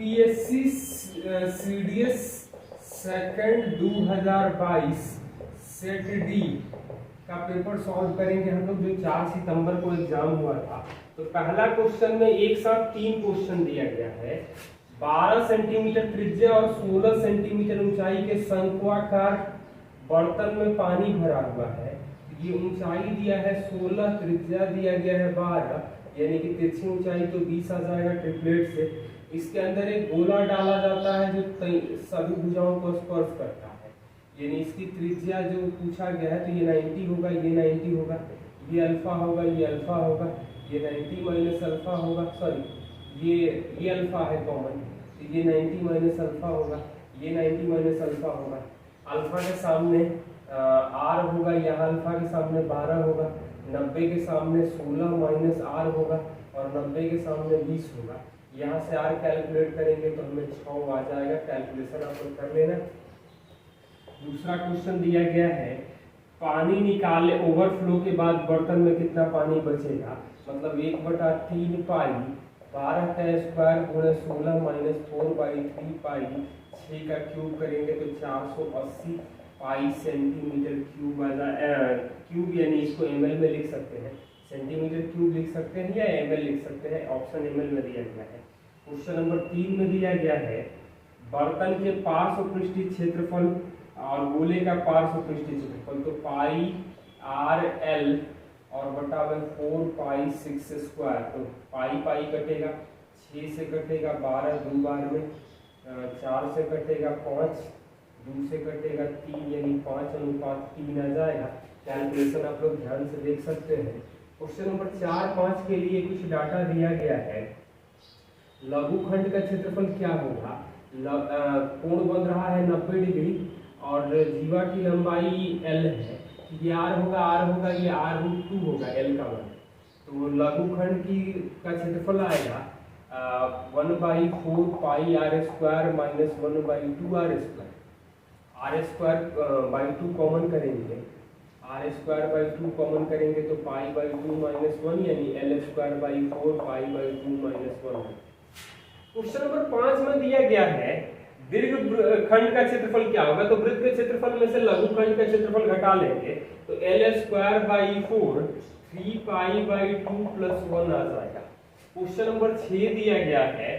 UPSC CDS second 2022 set D का paper solve करेंगे हम लोग, जो 4 सितंबर को एग्जाम हुआ था। तो पहला क्वेश्चन में एक साथ 3 क्वेश्चन दिया गया है। 12 सेंटीमीटर त्रिज्या और 16 सेंटीमीटर ऊंचाई के शंक्वाकार बर्तन में पानी भरा हुआ है। ये ऊंचाई दिया है 16, त्रिज्या दिया गया है 12, यानी कि तिरछी ऊंचाई तो 20 आ जाएगा ट्रिपलेट से। इसके अंदर एक गोला डाला जाता है जो सभी भुजाओं को स्पर्श करता है, यानी इसकी त्रिज्या जो पूछा गया है तो ये 90 होगा, ये 90 होगा, ये अल्फा होगा, ये अल्फा होगा, ये 90 माइनस अल्फा होगा, सॉरी ये अल्फा है कॉमन, तो ये 90 माइनस अल्फा होगा, ये 90 माइनस अल्फा होगा। अल्फा के सामने आर होगा, यहाँ अल्फा के सामने 12 होगा, 90 के सामने 16 माइनस आर होगा और 90 के सामने 20 होगा। यहाँ से आर कैलकुलेट करेंगे तो हमें 6 आ जाएगा। कैलकुलेशन आप लोग कर लेना। दूसरा क्वेश्चन दिया गया है, पानी निकाले ओवरफ्लो के बाद बर्तन में कितना पानी बचेगा, मतलब 1/3 पाई 12 का स्क्वायर गुणे 16 माइनस 4/3 पाई 6 का क्यूब करेंगे तो 480 पाई सेंटीमीटर क्यूब आ जाए। क्यूब यानी इसको ml में लिख सकते हैं, सेंटीमीटर क्यूब लिख सकते हैं या ml लिख सकते हैं। ऑप्शन ml में दिया गया है। क्वेश्चन नंबर 3 में दिया गया है, बर्तन के पार्श्व पृष्ठीय क्षेत्रफल और गोले का पार्श्व पृष्ठीय क्षेत्रफल, तो पाई आर एल और बटा में 4 पाई 6 स्क्वायर, तो पाई पाई कटेगा, 6 से कटेगा 12 दो बार में, 4 से कटेगा 5, 2 से कटेगा 3, यानी 5:3 आ जाएगा। कैलकुलेशन आप लोग ध्यान से देख सकते हैं। क्वेश्चन नंबर 4, 5 के लिए कुछ डाटा दिया गया है। लघुखंड का क्षेत्रफल क्या होगा, कोण बन रहा है 90 डिग्री और जीवा की लंबाई l है, ये r होगा, ये r√2 होगा l का मान। तो लघुखंड की का क्षेत्रफल आएगा 1/4 pi r square minus 1/2 r square. r square by 2 common करेंगे, r स्क्वायर बाई 2 कॉमन करेंगे तो पाई/2 माइनस 1, यानी l स्क्वायर बाई 4 पाई/2 माइनस 1। क्वेश्चन नंबर 5 में दिया गया है, दीर्घ खंड का क्षेत्रफल क्या होगा, तो वृत्त के क्षेत्रफल में से लघुखंड का क्षेत्रफल घटा लेंगे तो l स्क्वायर बाई 4 3 पाई/2 प्लस 1 आ जाएगा। क्वेश्चन नंबर 6 दिया गया है,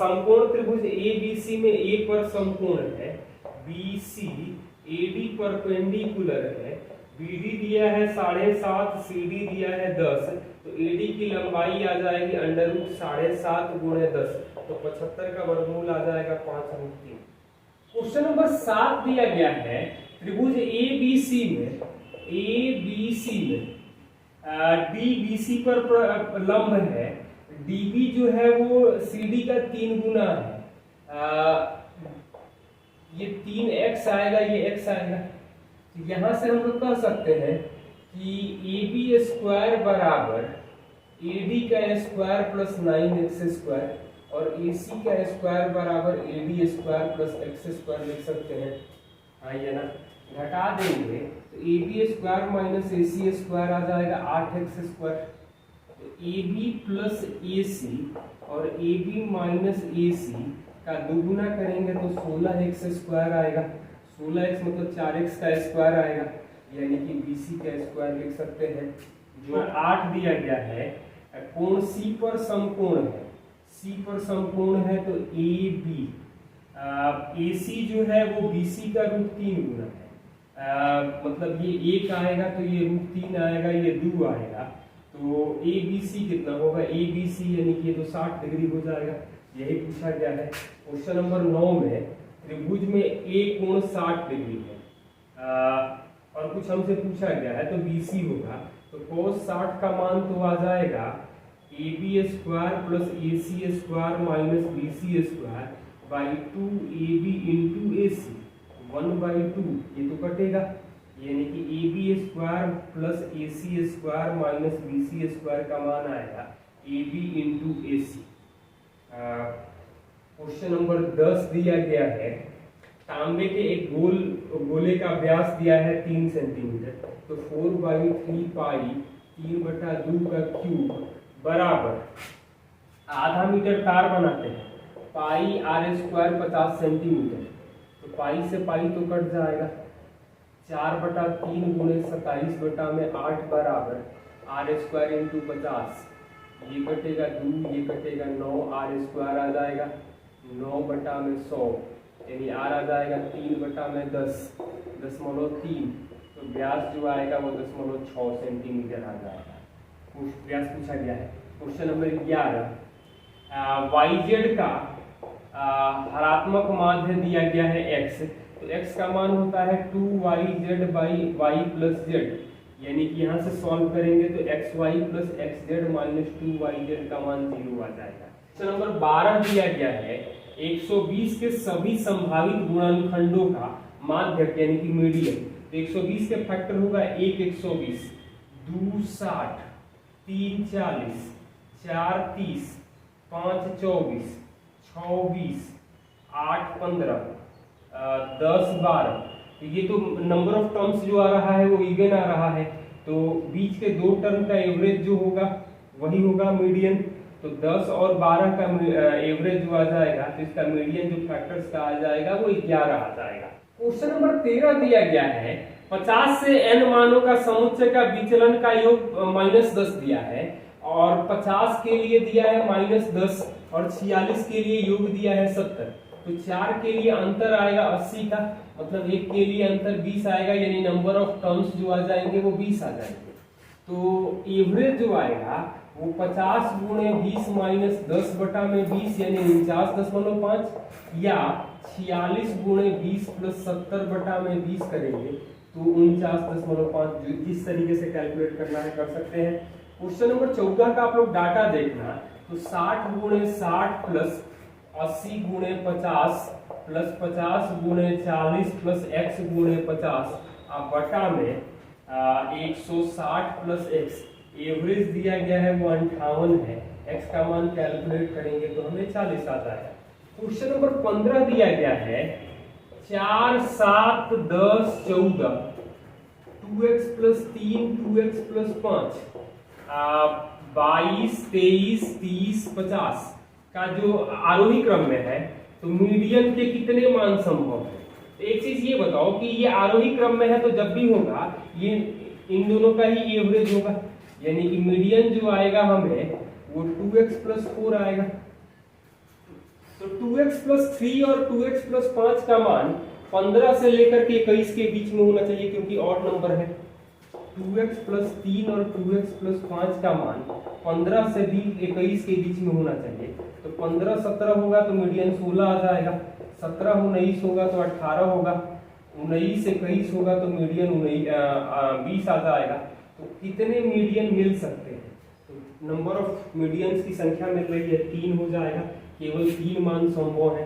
समकोण त्रिभुज ABC में A पर समकोण है, BC AD परपेंडिकुलर है, BD दिया है 7.5, CD दिया है 10, तो AD की लंबाई आ जाएगी √7.5 गुणे 10, तो 75 का वर्गमूल आ जाएगा 5√3। क्वेश्चन नंबर 7 दिया गया है, त्रिभुज ABC में DBC पर लंब है, DB जो है वो CD का 3 गुना है। ये 3x आएगा, ये x आएगा, तो यहाँ से हम लोग कह सकते हैं कि AB स्क्वायर बराबर AD का स्क्वायर प्लस 9x स्क्वायर और AC का स्क्वायर बराबर AD square plus x square लिख सकते हैं। आइए ना, घटा देंगे तो AB square minus AC square आ जाएगा 8x स्क्वायर, तो AB प्लस AC और AB माइनस AC का दुगुना करेंगे तो 16x स्क्वायर आएगा। 16x मतलब 4x का स्क्वायर आएगा, यानी कि BC का स्क्वायर लिख सकते हैं। जो 8 दिया गया है, कोण C पर समकोण है, C पर समकोण है तो AB AC जो है वो BC का √3 गुना है, मतलब ये 1 आएगा तो ये √3 आएगा, ये 2 आएगा, तो ABC कितना होगा, ABC यानी कि ये तो 60 डिग्री हो जाएगा। यही पूछा गया है। क्वेश्चन नंबर 9 में त्रिभुज में A कोण 60 डिग्री है और कुछ हमसे पूछा गया है तो BC होगा, तो cos 60 का मान तो आ जाएगा AB square plus AC square minus BC square by 2AB into AC 1/2, ये तो कटेगा, यानी कि AB square plus AC square minus BC square का मान आएगा AB into AC। Question number 10 दिया गया है, तांबे के एक गोले का व्यास दिया है 3 सेंटीमीटर, तो 4/3 पाई 3/2 का क्यूब बराबर आधा मीटर तार बनाते हैं पाई आर स्क्वायर 50 सेंटीमीटर, तो पाई से पाई तो कट जाएगा, 4/3 गुणे 27/8 बराबर आर स्क्वायर इंटू 50, ये कटेगा 2, ये कटेगा 9, आर स्क्वायर आ जाएगा 9/100, यानी आर आ जाएगा 3/10.3, तो व्यास जो आएगा वो 0.6 सेंटीमीटर आ जाएगा। व्यास पूछा गया है। क्वेश्चन नंबर 11, YZ का हरात्मक माध्य दिया गया है x, तो x का मान होता है 2yz by y plus z, यानी कि यहाँ से सॉल्व करेंगे तो xy plus xz minus 2yz का मान 0 आ जाएगा। क्वेश्चन नंबर 12 दिया गया है 120 के सभी संभावित गुणनखंडों का माध्यक यानी कि मीडियन, तो 120 के फैक्टर होगा 1 120, 2 60, 3 40, 4 30, 5 24, 6 20, 8 15, 10 12, तो ये तो नंबर ऑफ टर्म्स जो आ रहा है वो इवन आ रहा है, तो बीच के दो टर्म का एवरेज जो होगा वही होगा मीडियन, तो 10 और 12 का एवरेज जो आ जाएगा तो इसका मीडियन जो फैक्टर्स का आ जाएगा वो 11 आ जाएगा। क्वेश्चन नंबर 13 दिया गया है 50 से n मानों का समुच्चय का विचलन का योग -10 दिया है, और 50 के लिए दिया है -10 और 46 के लिए योग दिया है 70, तो 4 के लिए अंतर आएगा 80 का, मतलब 1 के लिए अंतर 20 आएगा, यानी नंबर ऑफ टर्म्स जो आ जाएंगे वो 20 आ जाएंगे। तो एवरेज जो आएगा वो 50 गुणे 20 माइनस 10/20 यानी 49.5, या 46 गुणे 20 प्लस 70/20 करेंगे तो 49.5, जिस तरीके से कैलकुलेट करना है कर सकते हैं। क्वेश्चन नंबर 14 का आप लोग डाटा देखना, तो 60 गुणे 60 प्लस 80 गुणे 50 प्लस 50 गुणे 40 प्लस x गुणे 50 बटा में 160 प्लस x, एवरेज दिया गया है वो 58 है, x का मान कैलकुलेट करेंगे तो हमें 40 आ जाएगा। क्वेश्चन नंबर 15 दिया गया है 4 7 10 14, 2x प्लस 3 2x प्लस 5, 22 23 30 50 का जो आरोही क्रम में है, तो मीडियन के कितने मान संभव है। तो एक चीज ये बताओ कि ये आरोही क्रम में है तो जब भी होगा ये इन दोनों का ही एवरेज होगा, यानी कि मीडियन जो आएगा हमें वो 2x प्लस 4 आएगा, तो 2x प्लस 3 और 2x प्लस 5 का मान 15 से लेकर के 21 के बीच में होना चाहिए, क्योंकि ऑड नंबर है। 2x प्लस 3 और 2x प्लस 5 का मान 15 से 21 के बीच में होना चाहिए, तो 15 17 होगा तो मीडियन 16 आ जाएगा, 17 19 होगा तो 18 होगा, 19 से 21 होगा तो मीडियन 20 आ जाएगा। तो कितने मीडियन मिल सकते हैं, तो नंबर ऑफ मीडियंस की संख्या मिल रही है 3 हो जाएगा, केवल 3 मान संभव है।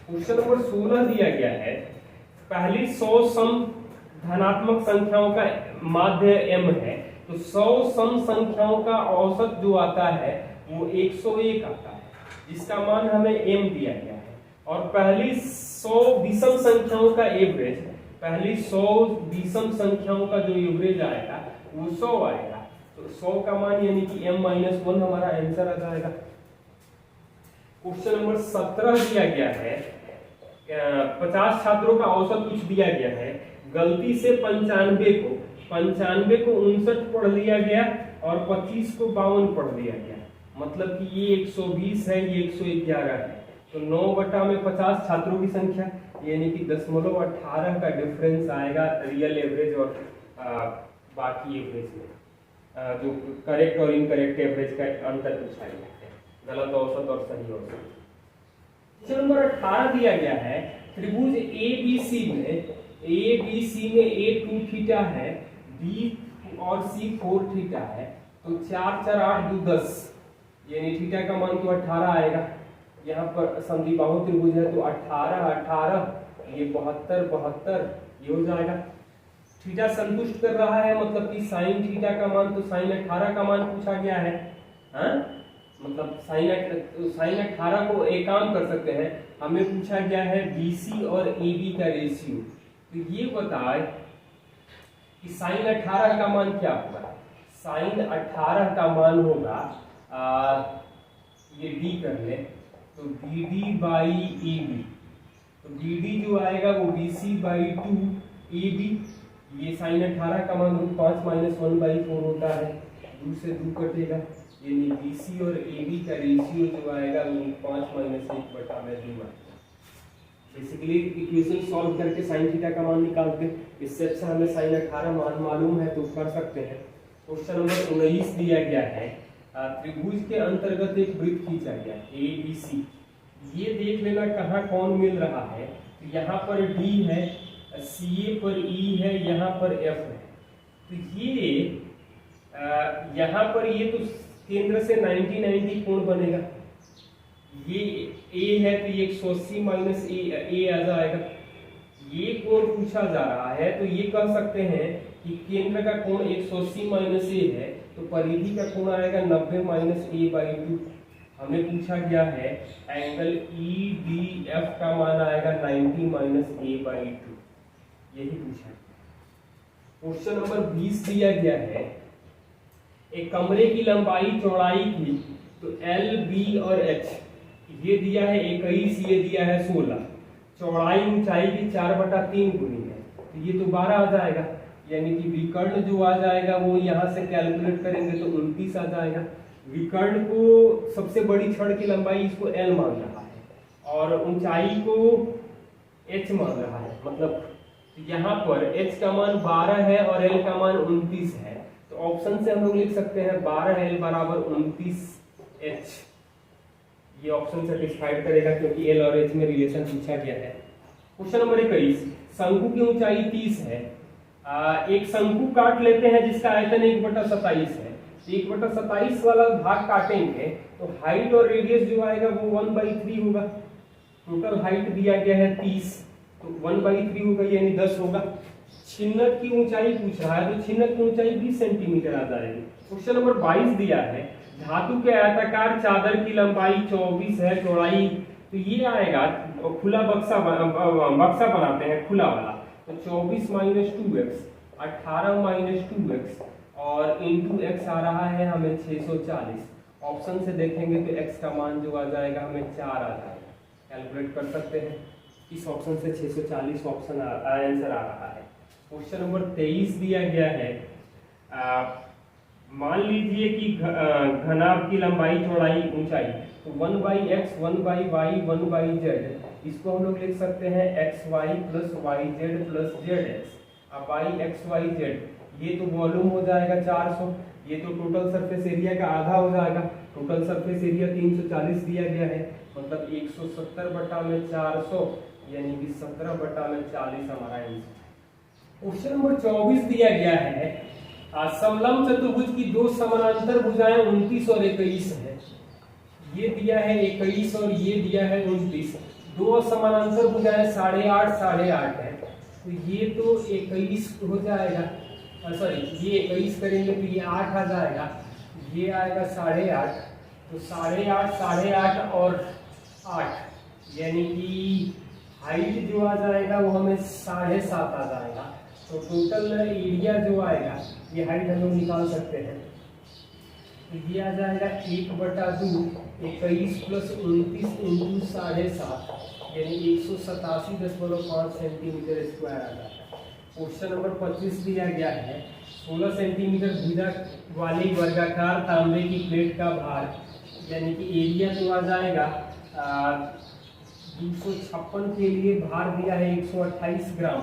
क्वेश्चन नंबर 16 दिया गया है पहली 100 सम धनात्मक संख्याओं का माध्य m है, तो 100 सम संख्याओं का औसत जो आता है वो 101 आता है, जिसका मान हमें m दिया गया है, और पहली 100 विषम संख्याओं का एवरेज, पहली 100 विषम संख्याओं का जो एवरेज आएगा वो 100 आएगा, तो 100 का मान यानी कि m-1 हमारा आंसर आ जाएगा। क्वेश्चन नंबर 17 दिया गया है 50 छात्रों का औसत कुछ दिया गया है, गलती से 95 को 59 पढ़ लिया गया और 25 को 52 पढ़ लिया गया, मतलब कि ये 120 है, ये 111 है, तो 9/50 छात्रों की संख्या, यानी कि 0.18 का डिफरेंस आएगा रियल एवरेज और बाकी एवरेज में, जो करेक्ट और इनकरेक्ट एवरेज का अंतर पूछा गया है, गलत औसत और सही औसत। क्वेश्चन नंबर 18 दिया गया है त्रिभुज ABC में A 2 थीटा है, B और C 4 थीटा है, तो 4 4 8 2 10, यानी थीटा का मान तो 18 आएगा। यहाँ पर समद्विबाहु त्रिभुज है तो 18 18 ये 72 72 ये हो जाएगा। थीटा संतुष्ट कर रहा है, मतलब कि साइन थीटा का मान, तो साइन 18 का मान पूछा गया है, हाँ? मतलब साइन 18 को एक काम कर सकते हैं, हमें पूछा गया है BC और AB का रेशियो, तो ये बताए कि साइन 18 का मान क्या होगा। साइन 18 का मान होगा ये D कर ले, तो BD बाई AB, तो BD जो आएगा वो BC बाई 2 AB, ये साइन 18 का मान रूट 5 माइनस 1/4 होता है, 2 से 2 कटेगा, यानी BC और AB का रेशियो जो आएगा वो 5 माइनस 1/2 आएगा। बेसिकली इक्वेशन सॉल्व करके साइन थीटा का मान निकालते हैं, इससे अच्छा हमें साइन 18 मान मालूम है तो कर सकते हैं। क्वेश्चन नंबर 19 दिया गया है, त्रिभुज के अंतर्गत एक वृत्त खींचा गया ABC, ये देख लेना कहाँ कौन मिल रहा है, तो यहाँ पर D है, CA पर E है, यहाँ पर F है, तो ये यहाँ पर ये तो केंद्र से 90-90 कोण बनेगा, ये A है तो ये 180 माइनस A आ जाएगा, ये कोण पूछा जा रहा है तो ये कह सकते हैं कि केंद्र का कोण 180 माइनस A है तो परिधि का कोण आएगा 90 माइनस A/2। हमें पूछा गया है एंगल EDF का मान आएगा 90 माइनस A/2, यही पूछा। क्वेश्चन नंबर 20 दिया गया है, एक कमरे की लंबाई चौड़ाई की तो L, B और H ये दिया है 21, ये दिया है 16, चौड़ाई ऊंचाई की 4/3 गुनी है, तो ये तो 12 आ जाएगा, यानी कि विकर्ण जो आ जाएगा वो यहाँ से कैलकुलेट करेंगे तो 29 आ जाएगा। विकर्ण को सबसे बड़ी छड़ की लंबाई इसको L मान रहा है और ऊंचाई को H मान रहा है, मतलब यहाँ पर H का मान 12 है और L का मान 29 है, तो ऑप्शन से हम लोग लिख सकते हैं 12L बराबर 29H, ये ऑप्शन सेटिस्फाइड करेगा क्योंकि L और H में रिलेशन पूछा गया है। क्वेश्चन नंबर 21, शंकु की ऊंचाई 30 है, एक शंकु काट लेते हैं जिसका आयतन 1/27 है, 1/27 वाला भाग काटेंगे तो हाइट और रेडियस जो आएगा वो 1/3 होगा, टोटल हाइट दिया गया है 30 तो 1/3 होगा यानी 10 होगा। छिन्नक की ऊंचाई पूछ रहा है तो छिन्नक की ऊंचाई 20 सेंटीमीटर आ जाएगी। क्वेश्चन नंबर 22 दिया है, धातु के आयताकार चादर की लंबाई 24 है, चौड़ाई तो ये आएगा, खुला बक्सा बनाते हैं खुला वाला, तो 24 माइनस 2x 18 माइनस 2x और इंटू x आ रहा है हमें 640, ऑप्शन से देखेंगे तो x का मान जो आ जाएगा हमें 4 आ जाएगा, कैलकुलेट कर सकते हैं, इस ऑप्शन से 640 ऑप्शन आंसर आ रहा है। क्वेश्चन नंबर 23 दिया गया है, मान लीजिए कि घनाभ की लंबाई चौड़ाई ऊंचाई तो 1/x 1/y 1/z, इसको हम लोग लिख सकते हैं xy plus yz plus zx, अब yxyz ये तो वॉल्यूम हो जाएगा 400, ये तो टोटल सरफेस एरिया का आधा हो जाएगा, टोटल सरफेस एरिया 340 दिया गया है, मतलब 170/400 यानी कि 17/40 हमारा आंसर। क्वेश्चन नंबर 24 दिया गया है, समलंब चतुर्भुज की दो समानांतर भुजाएं 29 और 21 है, ये दिया है 21 और ये दिया है 29, दो समानांतर भुजाएं 8.5 8.5 है, तो ये तो 21 हो जाएगा, सॉरी ये 21 करेंगे तो ये 8 आ जाएगा, ये आएगा 8.5, तो 8.5 8.5 और 8 यानी कि हाइट जो आ जाएगा वो हमें 7.5 आ जाएगा, तो टोटल एरिया जो आएगा ये हाइट हम लोग निकाल सकते हैं, तो ये आ जाएगा 1/2 21 प्लस 29 इंटू 7.5 यानी 187.5 सेंटीमीटर स्क्वायर आ जाएगा। क्वेश्चन नंबर 25 दिया गया है, 16 सेंटीमीटर भुजा वाली वर्गाकार तांबे की प्लेट का भार यानी कि एरिया जो आ जाएगा 256 के लिए भार दिया है 128 ग्राम।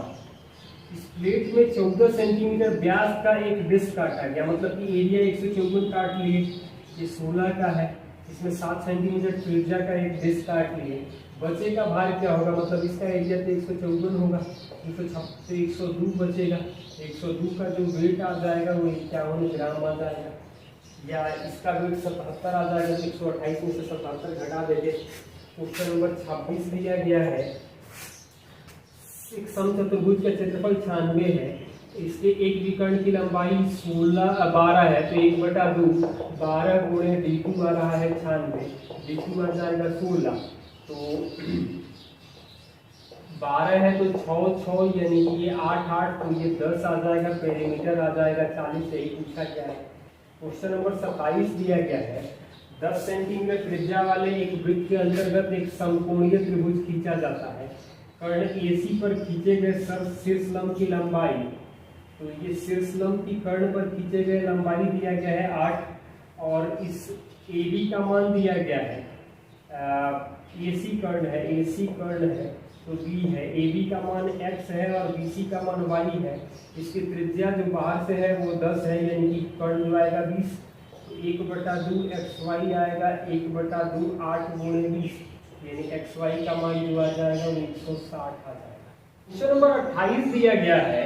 इस प्लेट में 14 सेंटीमीटर व्यास का एक डिस्क काटा गया, मतलब कि एरिया 154 काट लिए, ये 16 का है, इसमें 7 सेंटीमीटर त्रिज्या का एक डिस्क काट लिए, बचेगा भार क्या होगा, मतलब इसका एरिया तो 154 होगा, 256 से 102 बचेगा, 102 का जो वेट आ जाएगा वो 51 ग्राम आ जाएगा, या इसका वेट 77 आ जाएगा, 128 में से 77 घटा देंगे। क्वेश्चन नंबर 26 दिया गया है, एक समचतुर्भुज का क्षेत्रफल 96 है, इसके एक विकर्ण की लंबाई 12 है, तो 1/2 12 गुणे d2 आ रहा है 96, d2 आ जाएगा 16, तो 12 है तो 6 यानी कि ये 8 तो ये 10 आ जाएगा, पेरीमीटर आ जाएगा 40, यही पूछा गया है। क्वेश्चन नंबर 27 दिया गया है, 10 सेंटीमीटर त्रिज्या वाले एक वृत्त के अंतर्गत एक समकोणीय त्रिभुज खींचा जाता है। कर्ण AC पर खींचे गए शीर्ष लंब की लंबाई, तो ये शीर्ष लंब की कर्ण पर खींचे गए लंबाई दिया गया है 8 और इस AB का मान दिया गया है AC कर्ण है तो B है, AB का मान x है और BC का मान y है। इसकी त्रिज्या जो बाहर से है वो 10 है, यानी कि कर्ण जो आएगा 20, तो 1/2 xy आएगा, 1/2 8 गुणे 20, यानी xy का मान जो आ जाएगा वो 160 आ जाएगा। क्वेश्चन नंबर 28 दिया गया है,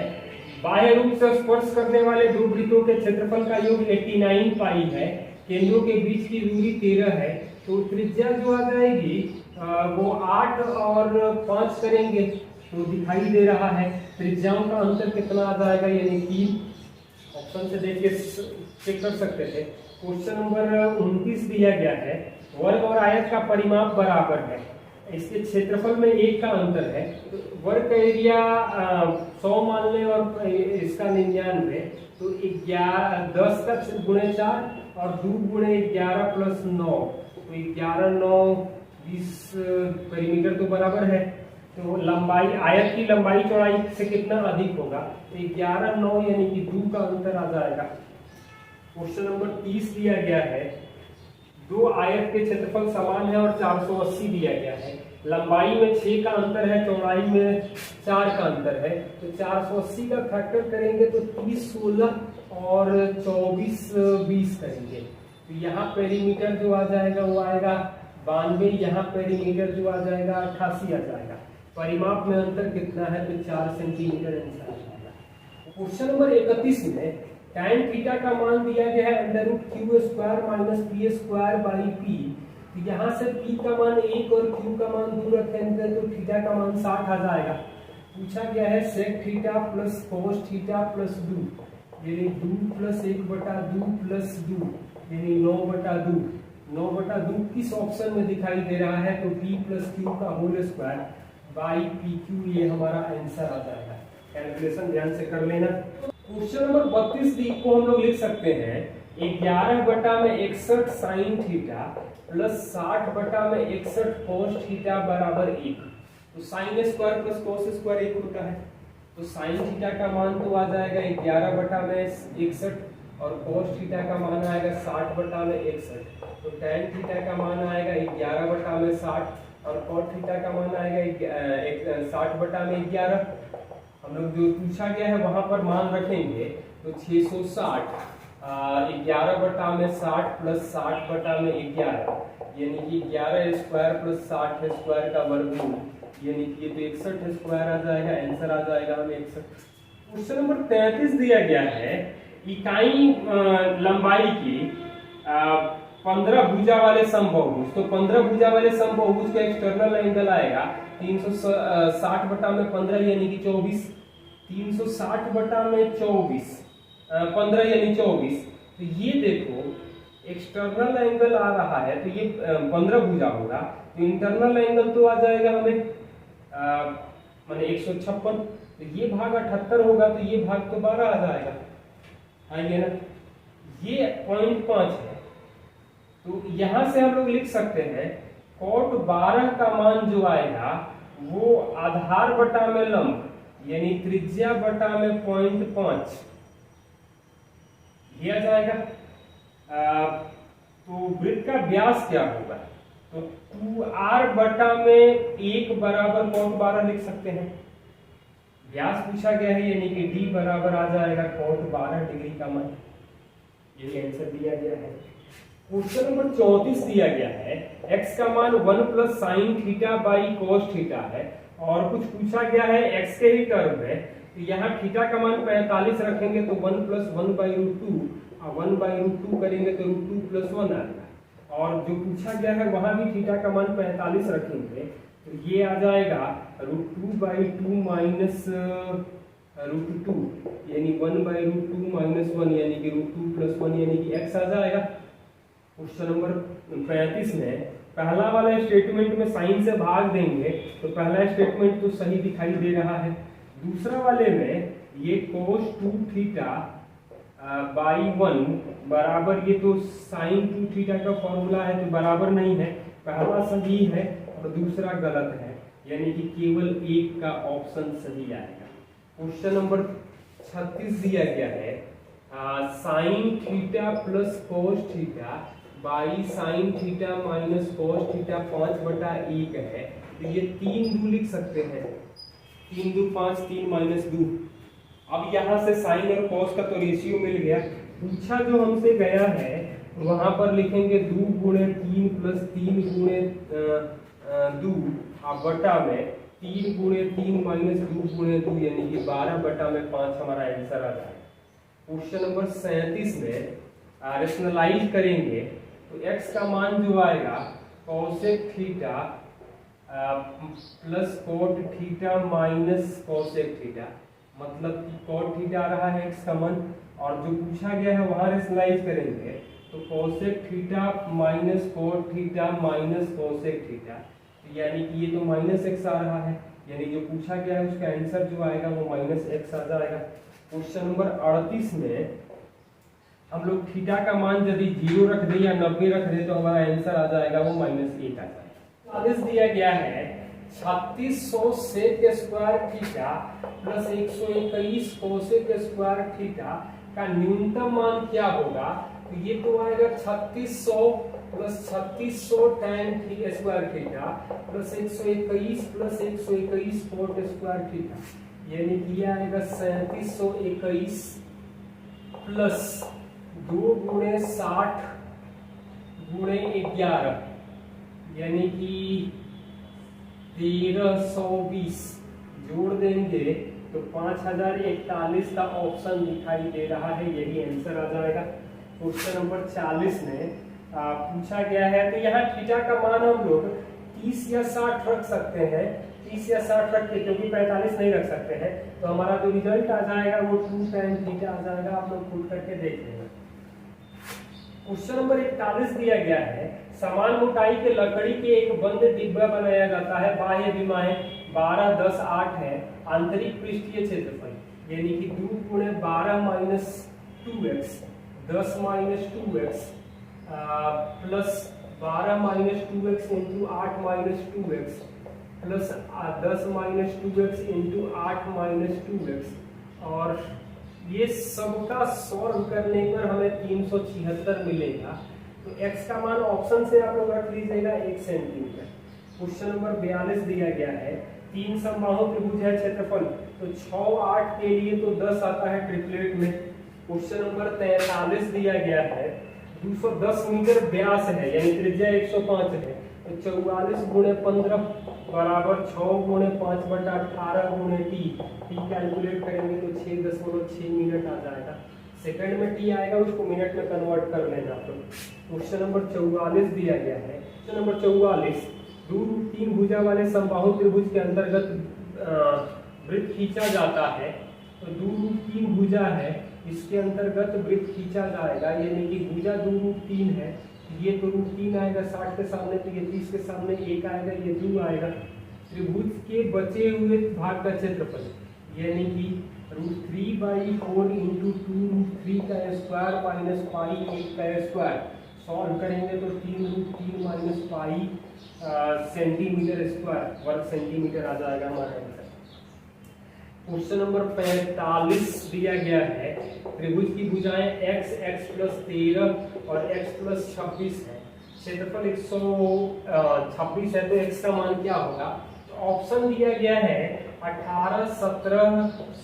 बाह्य रूप से स्पर्श करने वाले दो वृत्तों के क्षेत्रफल का योग 89 पाई है, केंद्रों के बीच की दूरी 13 है, तो त्रिज्या जो आ जाएगी वो 8 और 5 करेंगे तो दिखाई दे रहा है त्रिज्याओं का अंतर कितना आ जाएगा, यानी 3। ऑप्शन से देख के चेक कर सकते थे। क्वेश्चन नंबर 29 दिया गया है, वर्ग और आयत का परिमाप बराबर है, इसके क्षेत्रफल में 1 का अंतर है, तो वर्ग का एरिया 100 मान लें और इसका 99, तो 10 का गुणे 4 और 2 गुणे 11 प्लस 9, तो 11 9 20 पेरीमीटर तो बराबर है। तो लंबाई, आयत की लंबाई चौड़ाई से कितना अधिक होगा, तो 11 9 यानी कि 2 का अंतर आ जाएगा। क्वेश्चन नंबर 30 दिया गया है, दो आयत के क्षेत्रफल समान है और 480 दिया गया है, लंबाई में 6 का अंतर है, चौड़ाई में 4 का अंतर है, तो 480 का फैक्टर करेंगे तो 30 16 और 24 20 करेंगे, तो यहाँ पेरीमीटर जो आ जाएगा वो आएगा 92, यहाँ पेरीमीटर जो आ जाएगा 88 आ जाएगा। परिमाप में अंतर कितना है, तो 4 सेंटीमीटर आंसर आ जाएगा। क्वेश्चन नंबर 31 में tan थीटा का मान दिया गया है √q² - p² p, तो यहाँ से p का मान 1 और q का मान 2 रखेंगे तो थीटा का मान 60 आ जाएगा। पूछा गया है sec theta plus cos theta plus 2, यानी 2 + 1/2 प्लस 2, यानी 9/2। 9/2 किस ऑप्शन में दिखाई दे रहा है, तो p + q का होल स्क्वायर बाई pq, ये हमारा आंसर आ जाएगा। कैलकुलेशन ध्यान से कर लेना। क्वेश्चन नंबर 32 को हम लोग लिख सकते हैं 11/61 sin theta plus 60/61 cos theta बराबर 1, तो sin square plus cos square 1 होता है, तो sin थीटा का मान तो आ जाएगा 11/61 और cos थीटा का मान आएगा 60/61, तो tan थीटा का मान आएगा 11/60 और cot थीटा का मान आएगा 60/11। हम लोग जो पूछा गया है वहां पर मान रखेंगे तो 660 11/60 प्लस 60/11, यानी कि 11 स्क्वायर प्लस 60 स्क्वायर का वर्गमूल, यानी कि ये तो 61 स्क्वायर आ जाएगा, आंसर आ जाएगा हमें 61। क्वेश्चन नंबर 33 दिया गया है, इकाई लंबाई की 15 भुजा वाले समबाहुभुज, तो 15 भुजा वाले समबाहुभुज का एक्सटर्नल एंगल आएगा 360/15 यानी कि 24, 360/24 15 यानी 24, तो ये देखो एक्सटर्नल एंगल आ रहा है तो ये 15 भुजा होगा, तो इंटरनल एंगल तो आ जाएगा हमें माने 156, तो ये भाग 78 होगा, तो ये भाग तो 12 आ जाएगा, आएंगे ना। ये 0.5 है, तो यहां से हम लोग लिख सकते हैं cot 12 का मान जो आएगा वो आधार बटा में लंब यानी त्रिज्या बटा में 0.5 दिया जाएगा। तो वृत्त का व्यास क्या होगा, तो 2r बटा में 1 बराबर cot 12 लिख सकते हैं। व्यास पूछा गया है यानी कि d बराबर आ जाएगा cot 12 डिग्री का मान, ये आंसर दिया गया है। क्वेश्चन नंबर 34 दिया गया है, x का मान 1 + sin theta by cos theta है और कुछ पूछा गया है x के ही टर्म है, तो यहाँ थीटा का मान 45 रखेंगे तो 1 + 1/√2 और 1/√2 करेंगे तो √2 + 1 आएगा, और जो पूछा गया है वहां भी थीटा का मान 45 रखेंगे तो ये आ जाएगा √2/2 माइनस √2 यानी 1/√2 माइनस 1 यानी कि √2 + 1 यानी कि x आ जाएगा। क्वेश्चन नंबर 35 में पहला वाला स्टेटमेंट में साइन से भाग देंगे तो पहला स्टेटमेंट तो सही दिखाई दे रहा है, दूसरा वाले में ये cos 2 थीटा बाई 1 बराबर, ये तो साइन 2 थीटा का फॉर्मूला है तो बराबर नहीं है, पहला सही है और दूसरा गलत है, यानी कि केवल एक का ऑप्शन सही आएगा। क्वेश्चन नंबर 36 दिया गया है sine theta plus cos theta by sine theta minus cos theta 5/1 है, तो ये 3 2 लिख सकते हैं, 3 2 5, 3 - 2। अब यहाँ से साइन और कॉस का तो रेशियो मिल गया, पूछा जो हमसे गया है वहां पर लिखेंगे 2 × 3 + 3 × 2 बटा में 3 × 3 - 2 × 2 यानी कि 12/5 हमारा आंसर आ जाएगा। क्वेश्चन नंबर 37 में रेशनलाइज करेंगे तो x का मान जो आएगा cosec theta plus cot theta minus cosec theta, मतलब कि कोट थीटा आ रहा है x का मान, और जो पूछा गया है वहां रेशनलाइज करेंगे तो cosec theta minus cot theta minus cosec theta, यानी कि ये तो -x आ रहा है, यानी जो पूछा गया है उसका आंसर जो आएगा वो -x आ जाएगा। क्वेश्चन नंबर 38 में हम लोग थीटा का मान यदि 0 रख दे या 90 रख दे तो हमारा आंसर आ जाएगा वो -1 आ जाएगा। आदेश दिया गया है 3600 sec square theta plus 121 cosec square theta का न्यूनतम मान क्या होगा, तो ये तो आएगा 3600 plus 3600 tan square theta plus 121 plus 121 coat square theta, यानी कि यह आएगा 3721 प्लस 2 × 60 × 11 यानी कि 1320 जोड़ देंगे तो 5041 का ऑप्शन दिखाई दे रहा है, यही आंसर आ जाएगा। क्वेश्चन नंबर 40 में पूछा गया है, तो यहाँ थीटा का मान हम लोग 30 या 60 रख सकते हैं, 30 या 60 रख के, क्योंकि 45 नहीं रख सकते हैं, तो हमारा जो रिजल्ट आ जाएगा वो 2 tan थीटा आ जाएगा। आप लोग खुद करके देख लेना। क्वेश्चन नंबर 41 दिया गया है समान मोटाई के लकड़ी के एक बंद डिब्बा बनाया जाता है, बाह्य विमाएं 12 10 8 है, आंतरिक पृष्ठीय क्षेत्रफल यानी कि 2 × 12 - 2x 10 - 2x plus 12 - 2x × 8 - 2x plus 10 - 2x × 8 - 2x, और ये सबका सॉल्व करने पर हमें 376 मिलेगा। तो x का मान ऑप्शन से आप लोग रख लीजिएगा 1 सेंटीमीटर। क्वेश्चन नंबर 42 दिया गया है 3 समबाहु त्रिभुज है, क्षेत्रफल तो 6 8 के लिए तो 10 आता है ट्रिपलेट में। क्वेश्चन नंबर 43 दिया गया है 210 मीटर व्यास है, यानी त्रिज्या 105 है, तो 44 × 15 बराबर 6 × 5/18 × t कैलकुलेट करेंगे तो 6.6 मिनट आ जाएगा। सेकंड में t आएगा, उसको मिनट में कन्वर्ट कर लेना। तो क्वेश्चन नंबर 44 दिया गया है। क्वेश्चन नंबर 44 2√3 भुजा वाले समबाहु त्रिभुज के अंतर्गत वृत्त खींचा जाता है, तो 2√3 भुजा है, इसके अंतर्गत वृत्त खींचा जाएगा, यानी कि भुजा 2√3 है, ये तो √3 आएगा 60 के सामने, तो ये 30 के सामने 1 आएगा, ये 2 आएगा। त्रिभुज के बचे हुए भाग का क्षेत्रफल यानी कि √3/4 × 2√3 का स्क्वायर माइनस पाई 1 का स्क्वायर, सॉल्व करेंगे तो 3√3 - पाई सेंटीमीटर स्क्वायर वर्ग सेंटीमीटर आ जाएगा हमारा आंसर। क्वेश्चन नंबर 45 दिया गया है त्रिभुज की भुजाएं x x + 13 और x + 26 है, क्षेत्रफल 126 है, तो x का मान क्या होगा, तो ऑप्शन दिया गया है 18 17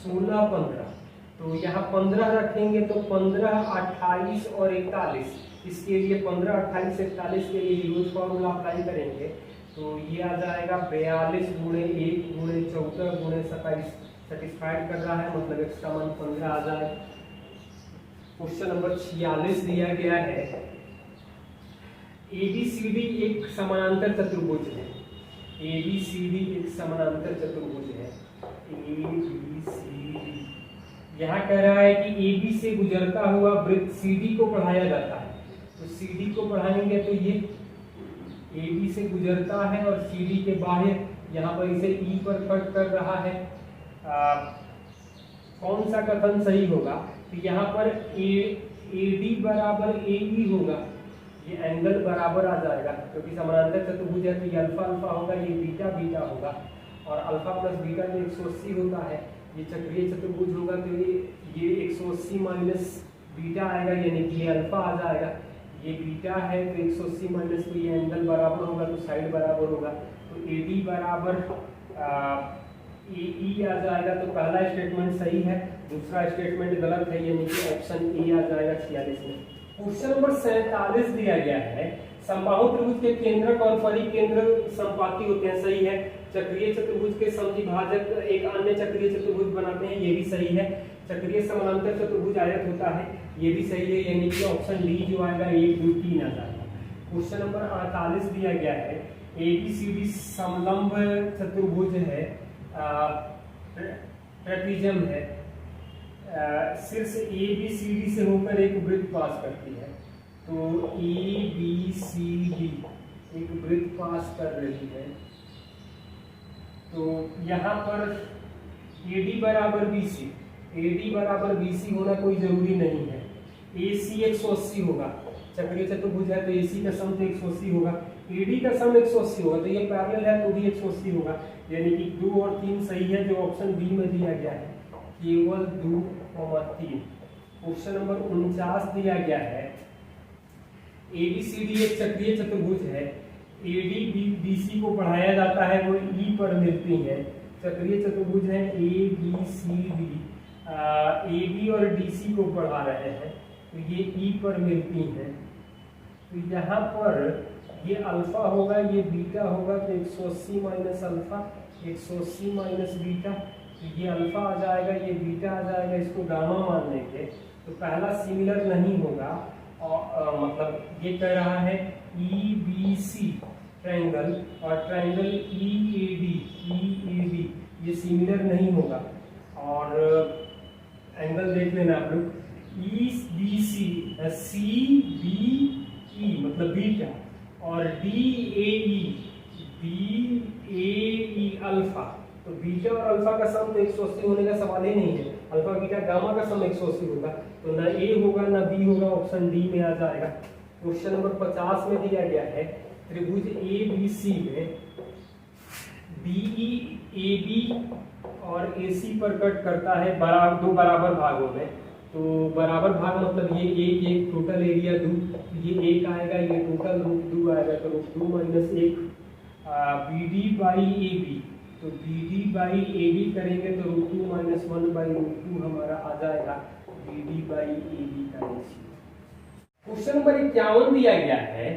16 15, तो यहाँ 15 रखेंगे तो 15 28 और 41, इसके लिए 15 28 41 के लिए यूज फॉर्मूला अप्लाई करेंगे तो ये आ जाएगा 42 × 1 × 14 × 27, सेटिस्फाइड कर रहा है, मतलब x का मान 15 आ जाए। क्वेश्चन नंबर 46 दिया गया है ABCD एक समानांतर चतुर्भुज है, ABCD एक समानांतर चतुर्भुज है, ABCD यहाँ कह रहा है कि AB से गुजरता हुआ वृत्त CD को पढ़ाया जाता है, तो CD को पढ़ाएंगे तो ये AB से गुजरता है और CD के बाहर यहाँ पर इसे E पर कट कर रहा है। कौन सा कथन सही होगा तो यहाँ पर ए डी बराबर ए ई होगा, ये एंगल बराबर आ जाएगा क्योंकि समानांतर चतुर्भुज है, तो ये अल्फा अल्फा होगा, ये बीटा बीटा होगा, और अल्फा प्लस बीटा तो 180 होता है। ये चक्रीय चतुर्भुज होगा तो ये 180 माइनस बीटा आएगा, यानी कि ये अल्फा आ जाएगा, ये बीटा है तो 180 माइनस, तो ये एंगल बराबर होगा तो साइड बराबर होगा, तो ए डी बराबर ए ई आ जाएगा। तो पहला स्टेटमेंट सही है, दूसरा स्टेटमेंट गलत है, यानी कि ऑप्शन ए आ जाएगा 46 में। क्वेश्चन नंबर 47 दिया गया है, समबाहु त्रिभुज के केंद्रक और परिकेंद्र समपाती होते हैं, सही है। चक्रीय चतुर्भुज के समद्विभाजक एक अन्य चक्रीय चतुर्भुज बनाते हैं, ये भी सही है। चक्रीय समानांतर चतुर्भुज आयत होता है, ये भी सही है, यानी कि ऑप्शन डी जो आएगा 1 2 3 आ जाएगा। क्वेश्चन नंबर 48 दिया गया है, एबीसीडी समलंब चतुर्भुज है, ट्रेपीजियम है, शीर्ष ए बी सी डी से होकर एक वृत्त पास करती है, तो ए बी सी डी एक वृत्त पास कर रही है, तो यहाँ पर ए डी बराबर बी सी, ए डी बराबर बी सी होना कोई जरूरी नहीं है, ए सी 180 होगा, चक्रीय चतुर्भुज है तो ए सी का सम तो 180 होगा, ए डी का सम 180 होगा, तो ये पैरेलल है तो भी 180 होगा, यानी कि 2 और 3 सही है, जो ऑप्शन बी में दिया गया है, केवल 2 और 3। क्वेश्चन नंबर 49 दिया गया है, एबीसीडी एक चक्रीय चतुर्भुज है, एडी बीसी को बढ़ाया जाता है, वो ई पर मिलती है, चक्रीय चतुर्भुज है A B C D, A B और डी सी को बढ़ा रहे हैं, तो ये ई पर मिलती हैं, तो यहाँ पर ये अल्फा होगा, ये बीटा होगा, तो 180 माइनस अल्फा 180 माइनस बीटा, तो ये अल्फा आ जाएगा, ये बीटा आ जाएगा, इसको गामा मान लेंगे, तो पहला सिमिलर नहीं होगा, और मतलब ये कह रहा है ई बी सी ट्रायंगल और ट्रायंगल ई ए डी ये सिमिलर नहीं होगा, और एंगल देख लेना आप लोग, E B C B E मतलब बीटा, और डी ए ई अल्फा, तो बीटा और अल्फा का सम तो 180 होने का सवाल ही नहीं है, अल्फा बीटा गामा का सम 180 होगा, तो ना ए होगा ना बी होगा, ऑप्शन डी में आ जाएगा। क्वेश्चन नंबर 50 में दिया गया है, त्रिभुज ए बी सी में बीई ए बी और ए सी पर कट करता है दो बराबर भागों में, तो बराबर भाग मतलब ये एक टोटल एरिया 2, ये 1 आएगा, ये टोटल रूट 2 आएगा, तो root 2 minus 1 B D by A B, तो B D by A B करेंगे तो रूट 2 माइनस 1 बाई रूट 2 हमारा आ जाएगा B D by A B का रेशियो। क्वेश्चन नंबर 51 दिया गया है,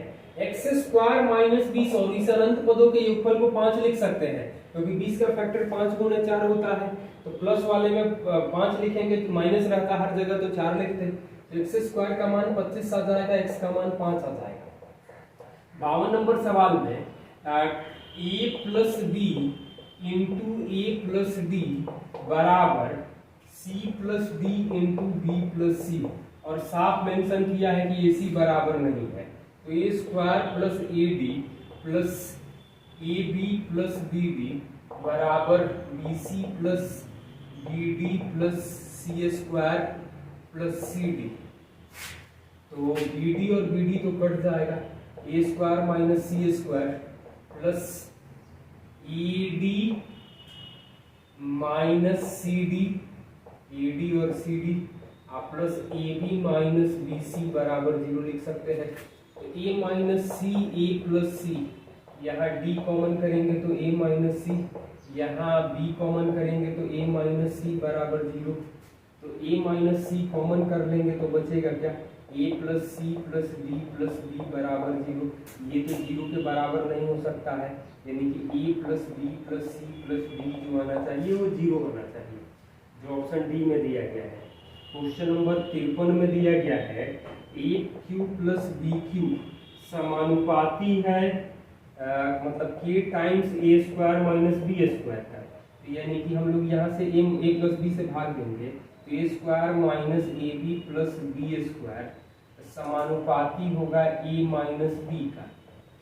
एक्स स्क्वायर माइनस 20 और इस अनंत पदों के योगफल को 5 लिख सकते हैं, क्योंकि 20 का फैक्टर 5 गुणे 4 होता है, तो प्लस वाले में 5 लिखेंगे तो माइनस रहता हर जगह, तो 4 लिखते हैं, तो एक्स स्क्वायर का मान 25 आ जाएगा, एक्स का मान 5 आ जाएगा। 52 नंबर सवाल में A plus B into A plus D बराबर C plus D into B plus C, और साफ मेंशन किया है कि ए सी बराबर नहीं है, तो A square plus A D plus A B plus B D बराबर B C plus B D plus C square plus C D, तो बी डी और बी डी तो कट जाएगा, A square minus C square plus A D minus C D, A D और C D, आप plus A B minus B C बराबर 0 लिख सकते हैं, तो ए माइनस सी ए प्लस सी, यहाँ डी कॉमन करेंगे तो ए माइनस सी, यहाँ बी कॉमन करेंगे तो ए माइनस सी बराबर 0, तो ए माइनस सी कॉमन कर लेंगे तो बचेगा क्या, A plus C plus D plus B बराबर 0, ये तो 0 के बराबर नहीं हो सकता है, यानी कि A plus B plus C plus D जो आना चाहिए वो 0 होना चाहिए, जो ऑप्शन डी में दिया गया है। क्वेश्चन नंबर 53 में दिया गया है, ए क्यू प्लस बी क्यू समानुपाती है मतलब के टाइम्स ए स्क्वायर माइनस बी स्क्वायर का, तो यानी कि हम लोग यहाँ से ए प्लस बी से भाग देंगे, तो A square minus A B plus B square समानुपाती होगा ए माइनस बी का,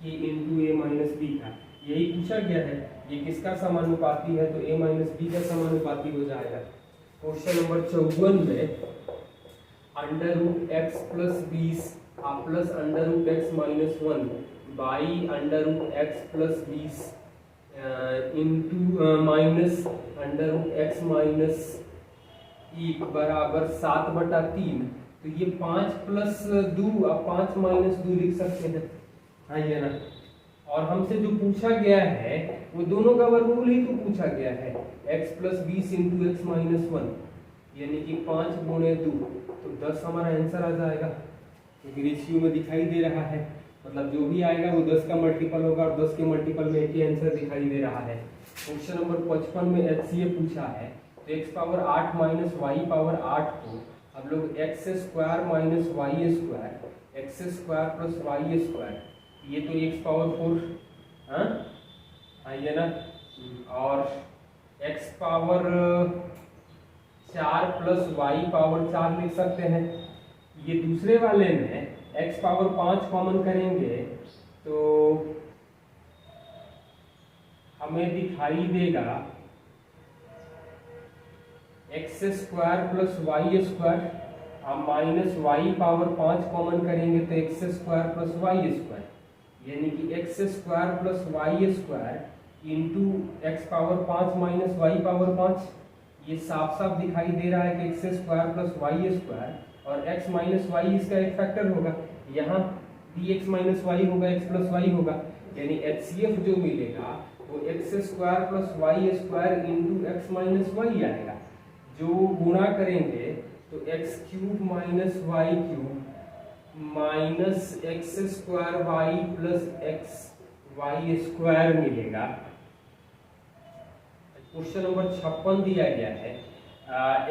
के इंटू ए माइनस बी का, यही पूछा गया है, ये किसका समानुपाती है, तो ए माइनस बी का समानुपाती हो जाएगा। क्वेश्चन नंबर 54 में under root X plus 20 plus under root X minus 1 by under root X plus 20 into minus under root X minus 1 बराबर 7/3। तो ये 5 प्लस 2, अब 5 माइनस 2 लिख सकते हैं, हाँ ये ना। और हमसे जो पूछा गया है वो दोनों का वर्गमूल ही तो पूछा गया है, x plus 20 into X minus 1, यानी कि 5 गुणे 2, तो 10 हमारा आंसर आ जाएगा, क्योंकि रेशियो में दिखाई दे रहा है, मतलब जो भी आएगा वो 10 का मल्टीपल होगा और 10 के मल्टीपल में एक ही आंसर दिखाई दे रहा है। क्वेश्चन नंबर 55 में HCF पूछा है, तो x power 8 minus Y power 8 को अब लोग X square minus Y square, X square plus Y square, ये तो x पावर 4, हाँ ये ना, और x power 4 plus Y power 4 लिख सकते हैं। ये दूसरे वाले में x पावर 5 कॉमन करेंगे तो हमें दिखाई देगा X square plus Y square, हम माइनस वाई पावर 5 कॉमन करेंगे तो X square plus Y square, यानी कि X square plus Y square into X power 5 minus Y power 5, ये साफ साफ दिखाई दे रहा है कि X square plus Y square और एक्स माइनस वाई इसका एक फैक्टर होगा, यहाँ भी एक्स माइनस वाई होगा, एक्स प्लस वाई होगा, यानी HCF जो मिलेगा वो X square plus Y square into X minus Y आएगा। जो गुणा करेंगे तो X cube minus Y cube minus X square Y plus X Y square मिलेगा। क्वेश्चन नंबर 56 दिया गया है,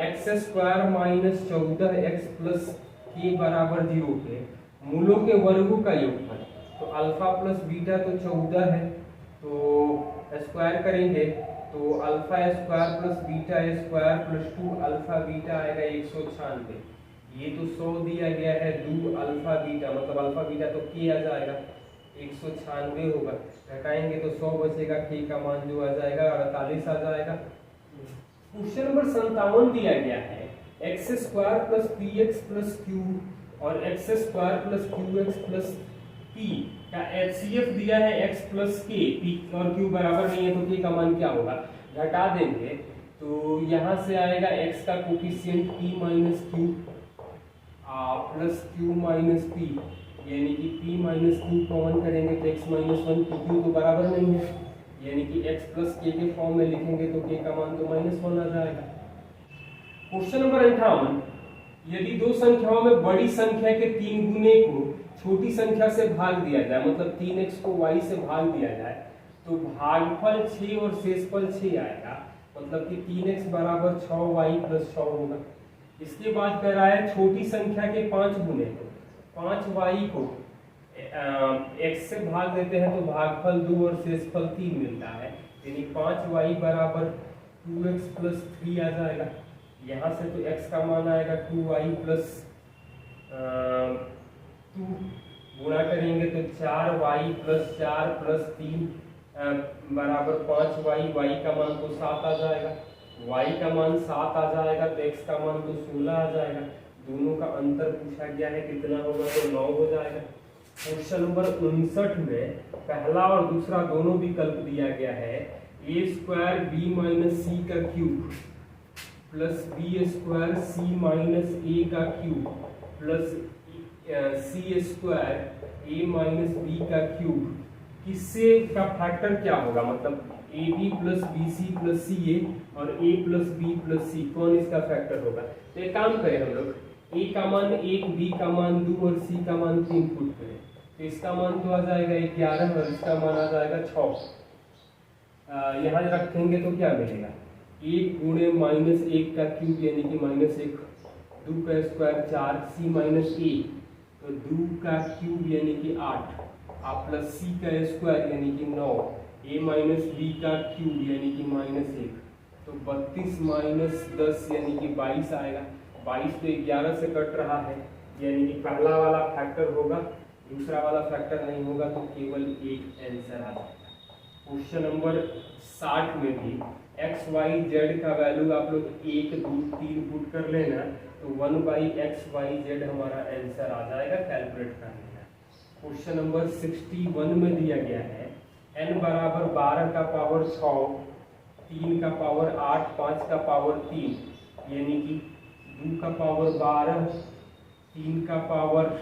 X square minus 14x plus के बराबर 0 के मूलों के वर्गों का योगफल, तो अल्फा प्लस बीटा तो 14 है, तो स्क्वायर करेंगे तो alpha square plus beta square plus 2 alpha beta आएगा 196, ये तो 100 दिया गया है, 2 अल्फा बीटा मतलब अल्फा बीटा तो के आ जाएगा 196 होगा, घटाएंगे तो 100 बचेगा, के का मान जो आ जाएगा 48 आ जाएगा। क्वेश्चन नंबर 57 दिया गया है, X square plus P X plus Q और X square plus Q X plus P का HCF दिया है x प्लस के, पी और क्यू बराबर नहीं है तो के का मान क्या होगा, घटा देंगे तो यहाँ से आएगा x का coefficient p minus Q plus Q minus P, यानी कि p माइनस क्यू कॉमन करेंगे तो x माइनस 1, क्यू तो बराबर नहीं है, यानी कि x प्लस के फॉर्म में लिखेंगे तो k का मान तो -1 आ जाएगा। क्वेश्चन नंबर 58, यदि दो संख्याओं में बड़ी संख्या के 3 गुने को छोटी संख्या से भाग दिया जाए, मतलब 3x को y से भाग दिया जाए तो भागफल 6 और शेषफल 6 आएगा, मतलब कि 3x बराबर 6y प्लस 6 होगा। इसके बाद कह रहा है छोटी संख्या के 5 गुने को 5y को x से भाग देते हैं तो भागफल 2 और शेषफल 3 मिलता है, यानी 5y बराबर 2x प्लस 3 आ जाएगा। यहाँ से तो x का मान आएगा 2y प्लस 2, गुणा करेंगे तो 4y प्लस 4 प्लस 3 बराबर 5y, y का मान तो 7 आ जाएगा, y का मान 7 आ जाएगा तो x का मान तो 16 आ जाएगा, दोनों का अंतर पूछा गया है कितना होगा तो 9 हो जाएगा। क्वेश्चन नंबर 59 में पहला और दूसरा दोनों विकल्प दिया गया है, a square B minus C का cube plus B square C minus A का cube plus C square A minus B का क्यूब, किससे का फैक्टर क्या होगा, मतलब A B plus B C plus C A और A plus B plus C, कौन इसका फैक्टर होगा। तो एक काम करें हम लोग, ए का मान 1, बी का मान 2 और सी का मान 3 पुट करें, तो इसका मान तो आ जाएगा 11 और इसका मान आ जाएगा 6। यहाँ रखेंगे तो क्या मिलेगा, 1 गुणे -1 का क्यूब यानी कि -1, 2 का स्क्वायर 4, सी माइनस ए तो 2 का क्यूब यानी कि 8 प्लस सी का स्क्वायर यानी कि 9, ए माइनस बी का क्यूब यानी कि -1, तो 32 माइनस 10 यानी कि 22 आएगा। 22 तो 11 से कट रहा है, यानी कि पहला वाला फैक्टर होगा, दूसरा वाला फैक्टर नहीं होगा, तो केवल एक आंसर आ जाएगा। क्वेश्चन नंबर 60 में भी एक्स वाई जेड का वैल्यू आप लोग 1 2 3 पुट कर लेना, तो 1/xyz हमारा आंसर आ जाएगा, कैलकुलेट कर लेना। क्वेश्चन नंबर 61 में दिया गया है n बराबर 12 का पावर 6, 3 का पावर 8, 5 का पावर 3, यानी कि 2 का पावर 12, 3 का पावर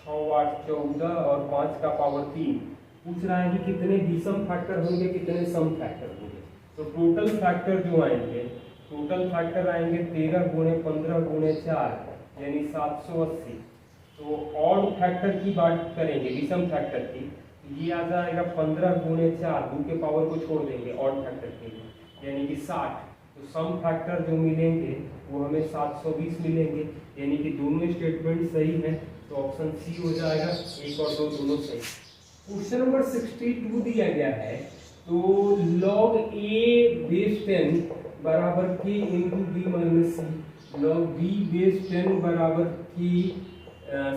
6 8 14 और 5 का पावर 3। पूछ रहा है कि कितने विषम फैक्टर होंगे, कितने सम फैक्टर होंगे। तो टोटल फैक्टर जो आएंगे, टोटल फैक्टर आएंगे 13 गुणे 15 गुणे 4 यानी 780। तो ऑड फैक्टर की बात करेंगे, विषम फैक्टर की, ये आ जाएगा 15 गुणे 4, 2 के पावर को छोड़ देंगे ऑड फैक्टर के लिए, यानी कि 60। तो सम फैक्टर जो मिलेंगे वो हमें 720 मिलेंगे, यानी कि दोनों स्टेटमेंट सही है, तो ऑप्शन सी हो जाएगा, 1 और 2 दोनों सही। क्वेश्चन नंबर 62 दिया गया है, तो log a बेस 10 बराबर k इंटू बी माइनस सी, log b बेस 10 बराबर k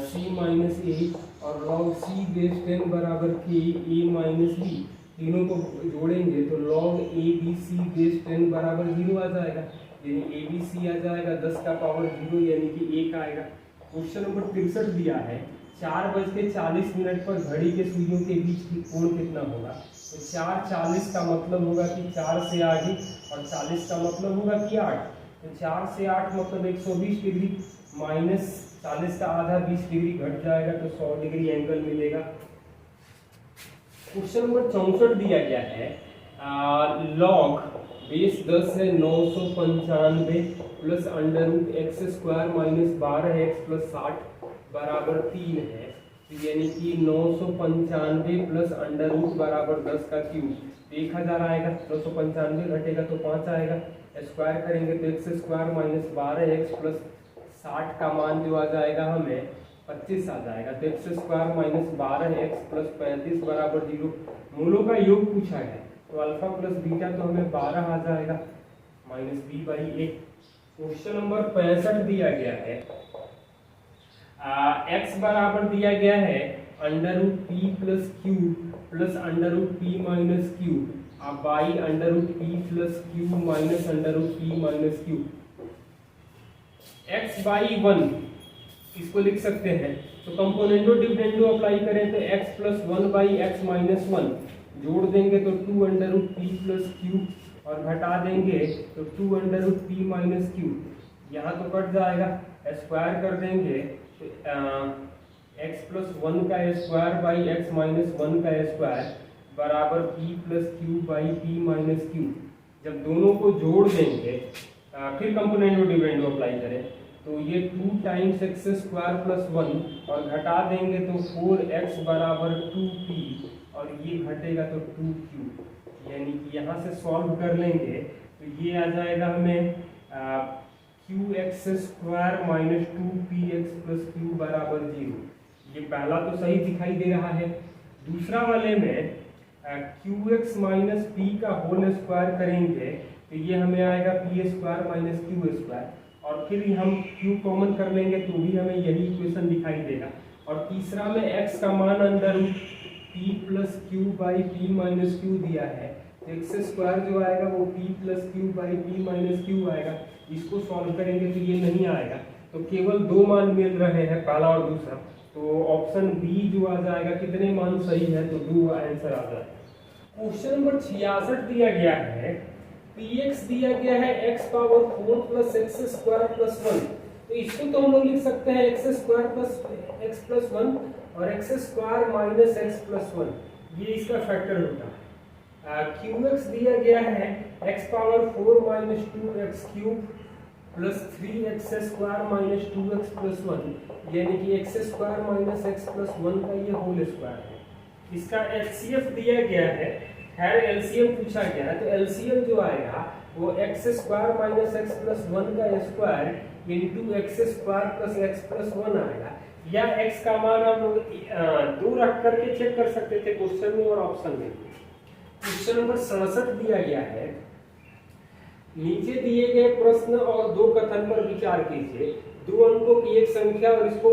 c माइनस ए, और log c बेस 10 बराबर k a माइनस बी, तीनों को जोड़ेंगे तो log a b c base 10 बराबर 0 आ जाएगा, यानी a b c आ जाएगा 10 का पावर 0, यानी कि 1 आएगा। क्वेश्चन नंबर 63 दिया है, 4:40 पर घड़ी के सुइयों के बीच की कोण कितना होगा। तो 4:40 का मतलब होगा कि 4 से आगे, और 40 का मतलब होगा कि 8। तो 4 से 8 मतलब 120 डिग्री, माइनस 40 का आधा 20 डिग्री घट जाएगा, तो 100 डिग्री एंगल मिलेगा। क्वेश्चन नंबर 64 दिया गया है, लॉग बेस 10 है 995 plus under root X square minus 12x plus 60 बराबर 3 है, यानी कि 995 प्लस अंडर रूट बराबर 10 का क्यूब, 1000 आएगा, 995 घटेगा तो 5 आएगा, स्क्वायर करेंगे तो X square minus 12x plus 60 का मान जो आ जाएगा हमें 25 आ जाएगा, तो X square minus 12x plus 35 बराबर 0। मूलों का योग पूछा है, तो अल्फा प्लस बीटा तो हमें 12 आ जाएगा, माइनस b/a। क्वेश्चन नंबर 65 दिया गया है, x बराबर दिया गया है under root P plus Q plus under root P minus Q, by under root P plus Q minus under root P minus Q. x/1 इसको लिख सकते हैं, तो कंपोनेंटो डिविडेंडो अप्लाई करें तो x प्लस 1/x माइनस 1, जोड़ देंगे तो 2 under root P plus Q, और घटा देंगे तो 2 under root P minus Q, यहाँ तो कट जाएगा, स्क्वायर कर देंगे तो x प्लस 1 का स्क्वायर बाई एक्स माइनस 1 का स्क्वायर बराबर p plus Q by P minus Q. जब दोनों को जोड़ देंगे, फिर कंपोनेंट डिविडेंडो अप्लाई करें तो ये 2 टाइम्स एक्स स्क्वायर प्लस 1, और घटा देंगे तो 4x बराबर 2p, और ये घटेगा तो 2q, यानी कि यहाँ से सॉल्व कर लेंगे तो ये आ जाएगा हमें qx square minus 2px plus q बराबर 0। ये पहला तो सही दिखाई दे रहा है। दूसरा वाले में qx माइनस p का होल स्क्वायर करेंगे तो ये हमें आएगा p square minus q square, और फिर हम q कॉमन कर लेंगे तो भी हमें यही इक्वेशन दिखाई देगा। और तीसरा में x का मान under root p plus Q by P minus Q दिया है, तो एक्स स्क्वायर जो आएगा वो p plus Q by P minus Q आएगा। इसको सॉल्व करेंगे तो ये नहीं आएगा, तो केवल 2 मान मिल रहे हैं, पहला और दूसरा, तो ऑप्शन बी जो आ जाएगा, कितने मान सही है तो 2 आंसर आ जाएगा। क्वेश्चन नंबर 66 दिया गया है, px दिया गया है x power 4 plus x square plus 1, तो इसको तो हम लोग लिख सकते हैं x square plus x plus 1 और X square minus X plus 1, ये इसका फैक्टर होता है। qx दिया गया है x power 4 minus 2x cube plus 3x square minus 2x plus 1, यानी कि X square minus X plus 1 का ये होल स्क्वायर है। इसका एचसीएफ दिया गया है, खैर एलसीएम पूछा गया है, तो एलसीएम जो आएगा वो X square minus X plus 1 का square into x square plus x plus 1 आएगा, या x का मान हम लोग 2 रख करके चेक कर सकते थे क्वेश्चन में और ऑप्शन में। क्वेश्चन नंबर 67 दिया गया है, नीचे दिए गए प्रश्न और 2 कथन पर विचार कीजिए। 2 अंकों की एक संख्या और इसको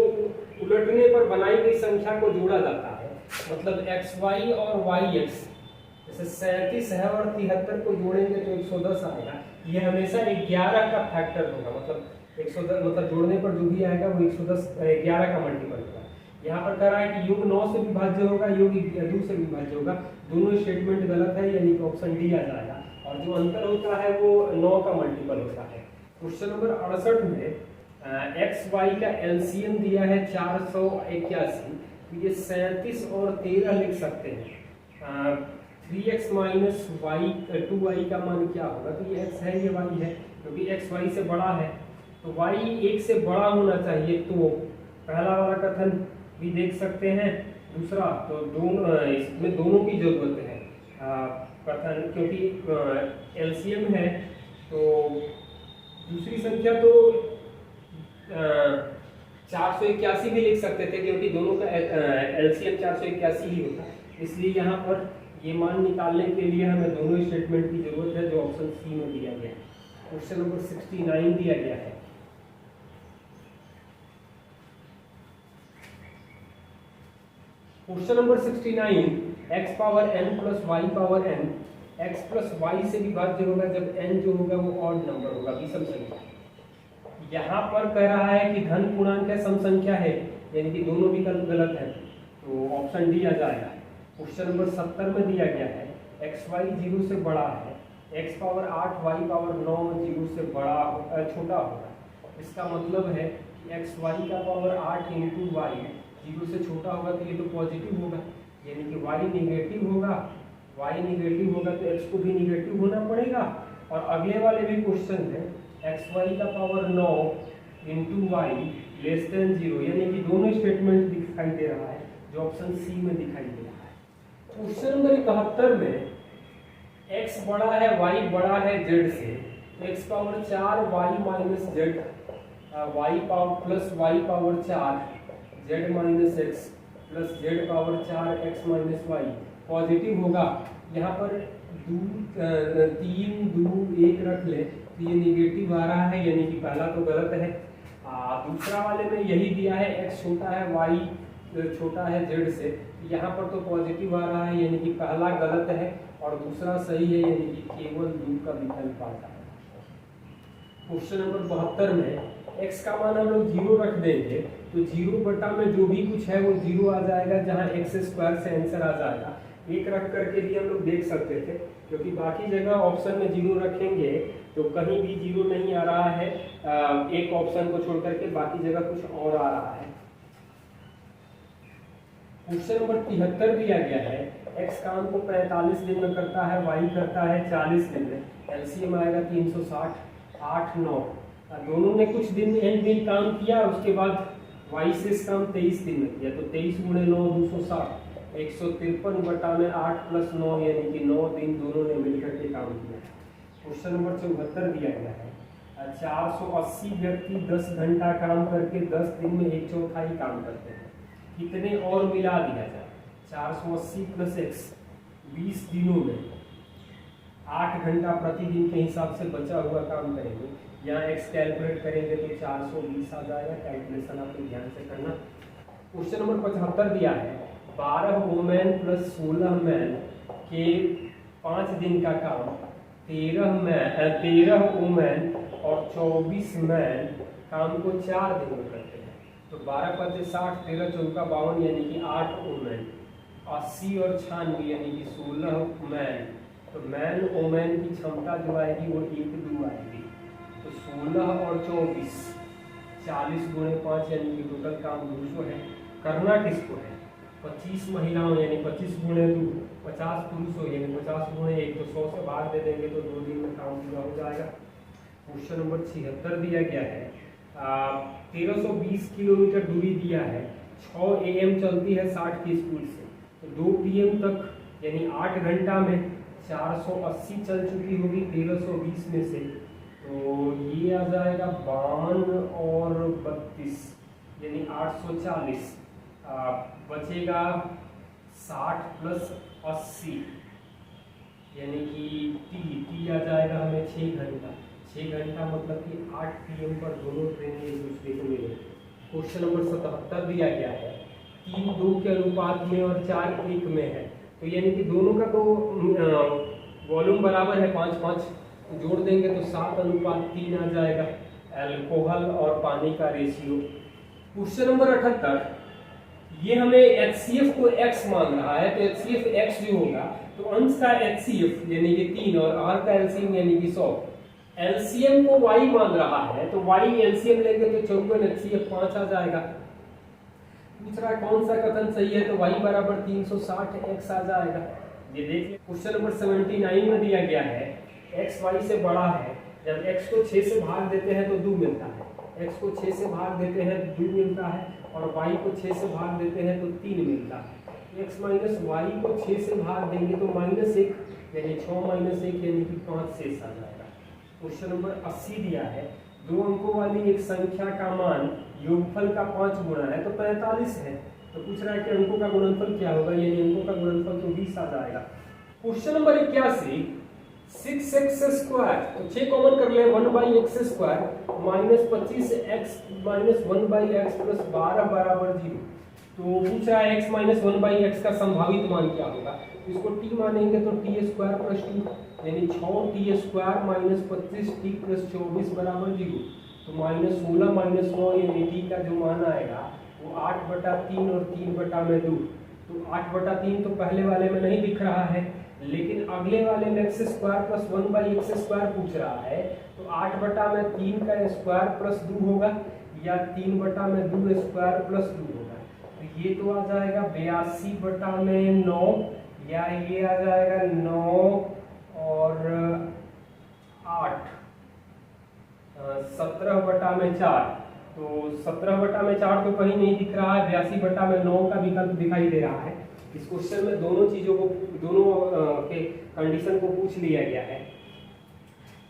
उलटने पर बनाई गई संख्या को जोड़ा जाता है, मतलब xy और yx जैसे 37 है और 73 को जोड़ेंगे तो 110 आएगा। ये हमेशा 11 का फैक्टर होगा, मतलब 110 मतलब जोड़ने पर जो भी आएगा वो 110 11 का मल्टीपल होगा। यहाँ पर कह रहा है कि योग 9 से विभाज्य होगा, योग 2 से विभाज्य होगा। दोनों स्टेटमेंट गलत है, यानी कि ऑप्शन डी आ जाएगा। और जो अंतर होता है वो 9 का मल्टीपल होता है। क्वेश्चन नंबर 68 में एक्स वाई का एलसीएम दिया है 481, तो ये 37 और 13 लिख सकते हैं। 3x माइनस वाई 2y का मान क्या होगा? तो ये x है, ये y है, क्योंकि x y से बड़ा है तो y 1 से बड़ा होना चाहिए। तो पहला वाला कथन भी देख सकते हैं। दूसरा तो दोनों, इसमें दोनों की जरूरत है कथन, क्योंकि एलसीएम है। तो दूसरी संख्या तो 481 भी लिख सकते थे, क्योंकि दोनों का एलसीएम 481 ही होता है। इसलिए यहाँ पर ये मान निकालने के लिए हमें दोनों स्टेटमेंट की जरूरत है, जो ऑप्शन सी में दिया गया है। क्वेश्चन नंबर 69 दिया गया है। Question number 69, x power n plus Y power n x plus Y से विभाज्य होगा जब n जो होगा वो ऑड नंबर होगा, विषम संख्या। यहाँ पर कह रहा है कि धन पूर्णांक है, सम संख्या है, यानी कि दोनों विकल्प गलत है, तो ऑप्शन डी आ जाएगा। क्वेश्चन नंबर 70 में दिया गया है एक्स वाई 0 से बड़ा है, x पावर 8 वाई पावर 9 0 से बड़ा छोटा होगा। इसका मतलब है कि एक्स वाई का पावर 8 इंटू वाई 0 से छोटा होगा, तो ये तो पॉजिटिव होगा, यानी कि y निगेटिव होगा। y निगेटिव होगा तो x को भी निगेटिव होना पड़ेगा। और अगले वाले भी क्वेश्चन है एक्स वाई का power 9 into Y less than 0, यानी कि दोनों स्टेटमेंट दिखाई दे रहा है, जो ऑप्शन सी में दिखाई दे रहा है। क्वेश्चन नंबर 71 में x बड़ा है y बड़ा है z से, तो x power 4 y minus Z y power plus y power 4 z minus X plus z power 4 x minus Y positive होगा। यहाँ पर 3 2 1 रख ले तो ये निगेटिव आ रहा है, यानी कि पहला तो गलत है। दूसरा वाले में यही दिया है x छोटा है y छोटा है z से, यहाँ पर तो पॉजिटिव आ रहा है, यानी कि पहला गलत है और दूसरा सही है, यानी कि केवल 2 का विकल्प आता है। क्वेश्चन नंबर 72 में x का मान हम लोग 0 रख देंगे तो 0 बटा में जो भी कुछ है वो 0 आ जाएगा, जहाँ x स्क्वायर से आंसर आ जाएगा। एक रख करके भी हम लोग देख सकते थे, क्योंकि बाकी जगह ऑप्शन में 0 रखेंगे तो कहीं भी 0 नहीं आ रहा है, एक ऑप्शन को छोड़ करके बाकी जगह कुछ और आ रहा है। क्वेश्चन नंबर 73 दिया गया है x काम को 45 दिन में करता है, y करता है 40 दिन में, एलसीएम आएगा 360 8 9। दोनों ने कुछ दिन n दिन काम किया, उसके बाद y से इस काम 23 दिन में किया, तो 23 गुणे 9 260 153 बटा में 8 प्लस 9, यानी कि 9 दिन दोनों ने मिलकर के काम किया। क्वेश्चन नंबर 74 दिया गया है 480 व्यक्ति 10 घंटा काम करके 10 दिन में 1/4 काम करते हैं, कितने और मिला दिया जाए? 480 प्लस x 20 दिनों में 8 घंटा प्रतिदिन के हिसाब से बचा हुआ काम करेंगे। यहाँ x कैलकुलेट करेंगे तो 420 आ जाएगा। कैलकुलेशन आपको ध्यान से करना। क्वेश्चन नंबर 75 दिया है 12 वुमेन प्लस 16 मैन के 5 दिन का काम 13 वुमेन और 24 मैन काम को 4 दिन में करते हैं। तो 12 पचे 60 13 चौका 52, यानी कि 8 वुमेन 80 और 96, यानी कि 16 मैन। तो मैन वुमेन की क्षमता जो आएगी वो 1 2 आएगी। तो 16 और 24 40 गुणे 5, यानी कि टोटल काम 200 है। करना किसको है? 25 महिलाओं, यानी 25 गुणे 2 50 पुरुषों, यानी 50 गुणे 1, तो 100 से भाग दे देंगे तो 2 दिन में काम पूरा हो जाएगा। क्वेश्चन नंबर 76 दिया गया है 1320 किलोमीटर दूरी दिया है, 6 AM चलती है 60 की स्पीड से, तो 2 PM तक यानी 8 घंटा में 480 चल चुकी होगी 1320 में से, तो ये आ जाएगा 52 और 32, यानी 840। बचेगा 60 प्लस 80, यानी कि टी आ जाएगा हमें 6 घंटा। 6 घंटा मतलब कि 8 PM पर दोनों ट्रेनें एक दूसरे को मिलेंगी। क्वेश्चन नंबर 77 दिया गया है 3 2 के अनुपात में और 4 1 में है, तो यानी कि दोनों का तो वॉल्यूम बराबर है 5-5, जोड़ देंगे तो 7:3 आ जाएगा अल्कोहल और पानी का रेशियो। क्वेश्चन नंबर 78, ये हमें HCF को x मान रहा है, तो HCF x जो होगा तो अंश का HCF यानी कि 3 और r का LCM यानी कि 100। LCM को y मान रहा है तो y LCM लेंगे तो 54 HCF 5 आ जाएगा। पूछ रहा है कौन सा कथन सही है, तो y बराबर 360 x आ जाएगा। ये देखिए क्वेश्चन नंबर 79 में दिया गया है x y से बड़ा है, जब x को 6 से भाग देते हैं तो 2 मिलता है, x को 6 से भाग देते हैं 2 मिलता है, और y को 6 से भाग देते हैं तो 3 मिलता है। x माइनस वाई को 6 से भाग देंगे तो -1 यानी 6 - 1 यानी कि 5 शेष आ जाएगा। क्वेश्चन नंबर 80 दिया है, 2 अंकों वाली एक संख्या का मान योगफल का 5 गुना है तो 45 है, तो पूछ रहा है कि अंकों का गुणनफल क्या होगा, यानी अंकों का गुणनफल तो 20 आ जाएगा। क्वेश्चन नंबर 81, 6x² तो 6 कॉमन कर ले, 1/x² minus 25x minus 1/x plus 12 बराबर 0। तो पूछ रहा है x माइनस 1/x का संभावित मान क्या होगा, इसको t मानेंगे तो t² प्लस 2 यानी 6t² माइनस 25t प्लस 24 बराबर 0। तो -16 - 9 यानी t का जो मान आएगा वो 8/3 और 3/2। तो 8/3 तो पहले वाले में नहीं दिख रहा है, लेकिन अगले वाले में x² प्लस 1/x² पूछ रहा है, तो 8/3 का स्क्वायर प्लस 2 होगा या 3/2 स्क्वायर प्लस 2 होगा। तो ये तो आ जाएगा 82/9 या ये आ जाएगा 9 और 8 17/4। तो 17/4 तो कहीं नहीं दिख रहा है, 82/9 का विकल्प दिखाई दे रहा है। इस क्वेश्चन में दोनों चीजों को, दोनों के कंडीशन को पूछ लिया गया है।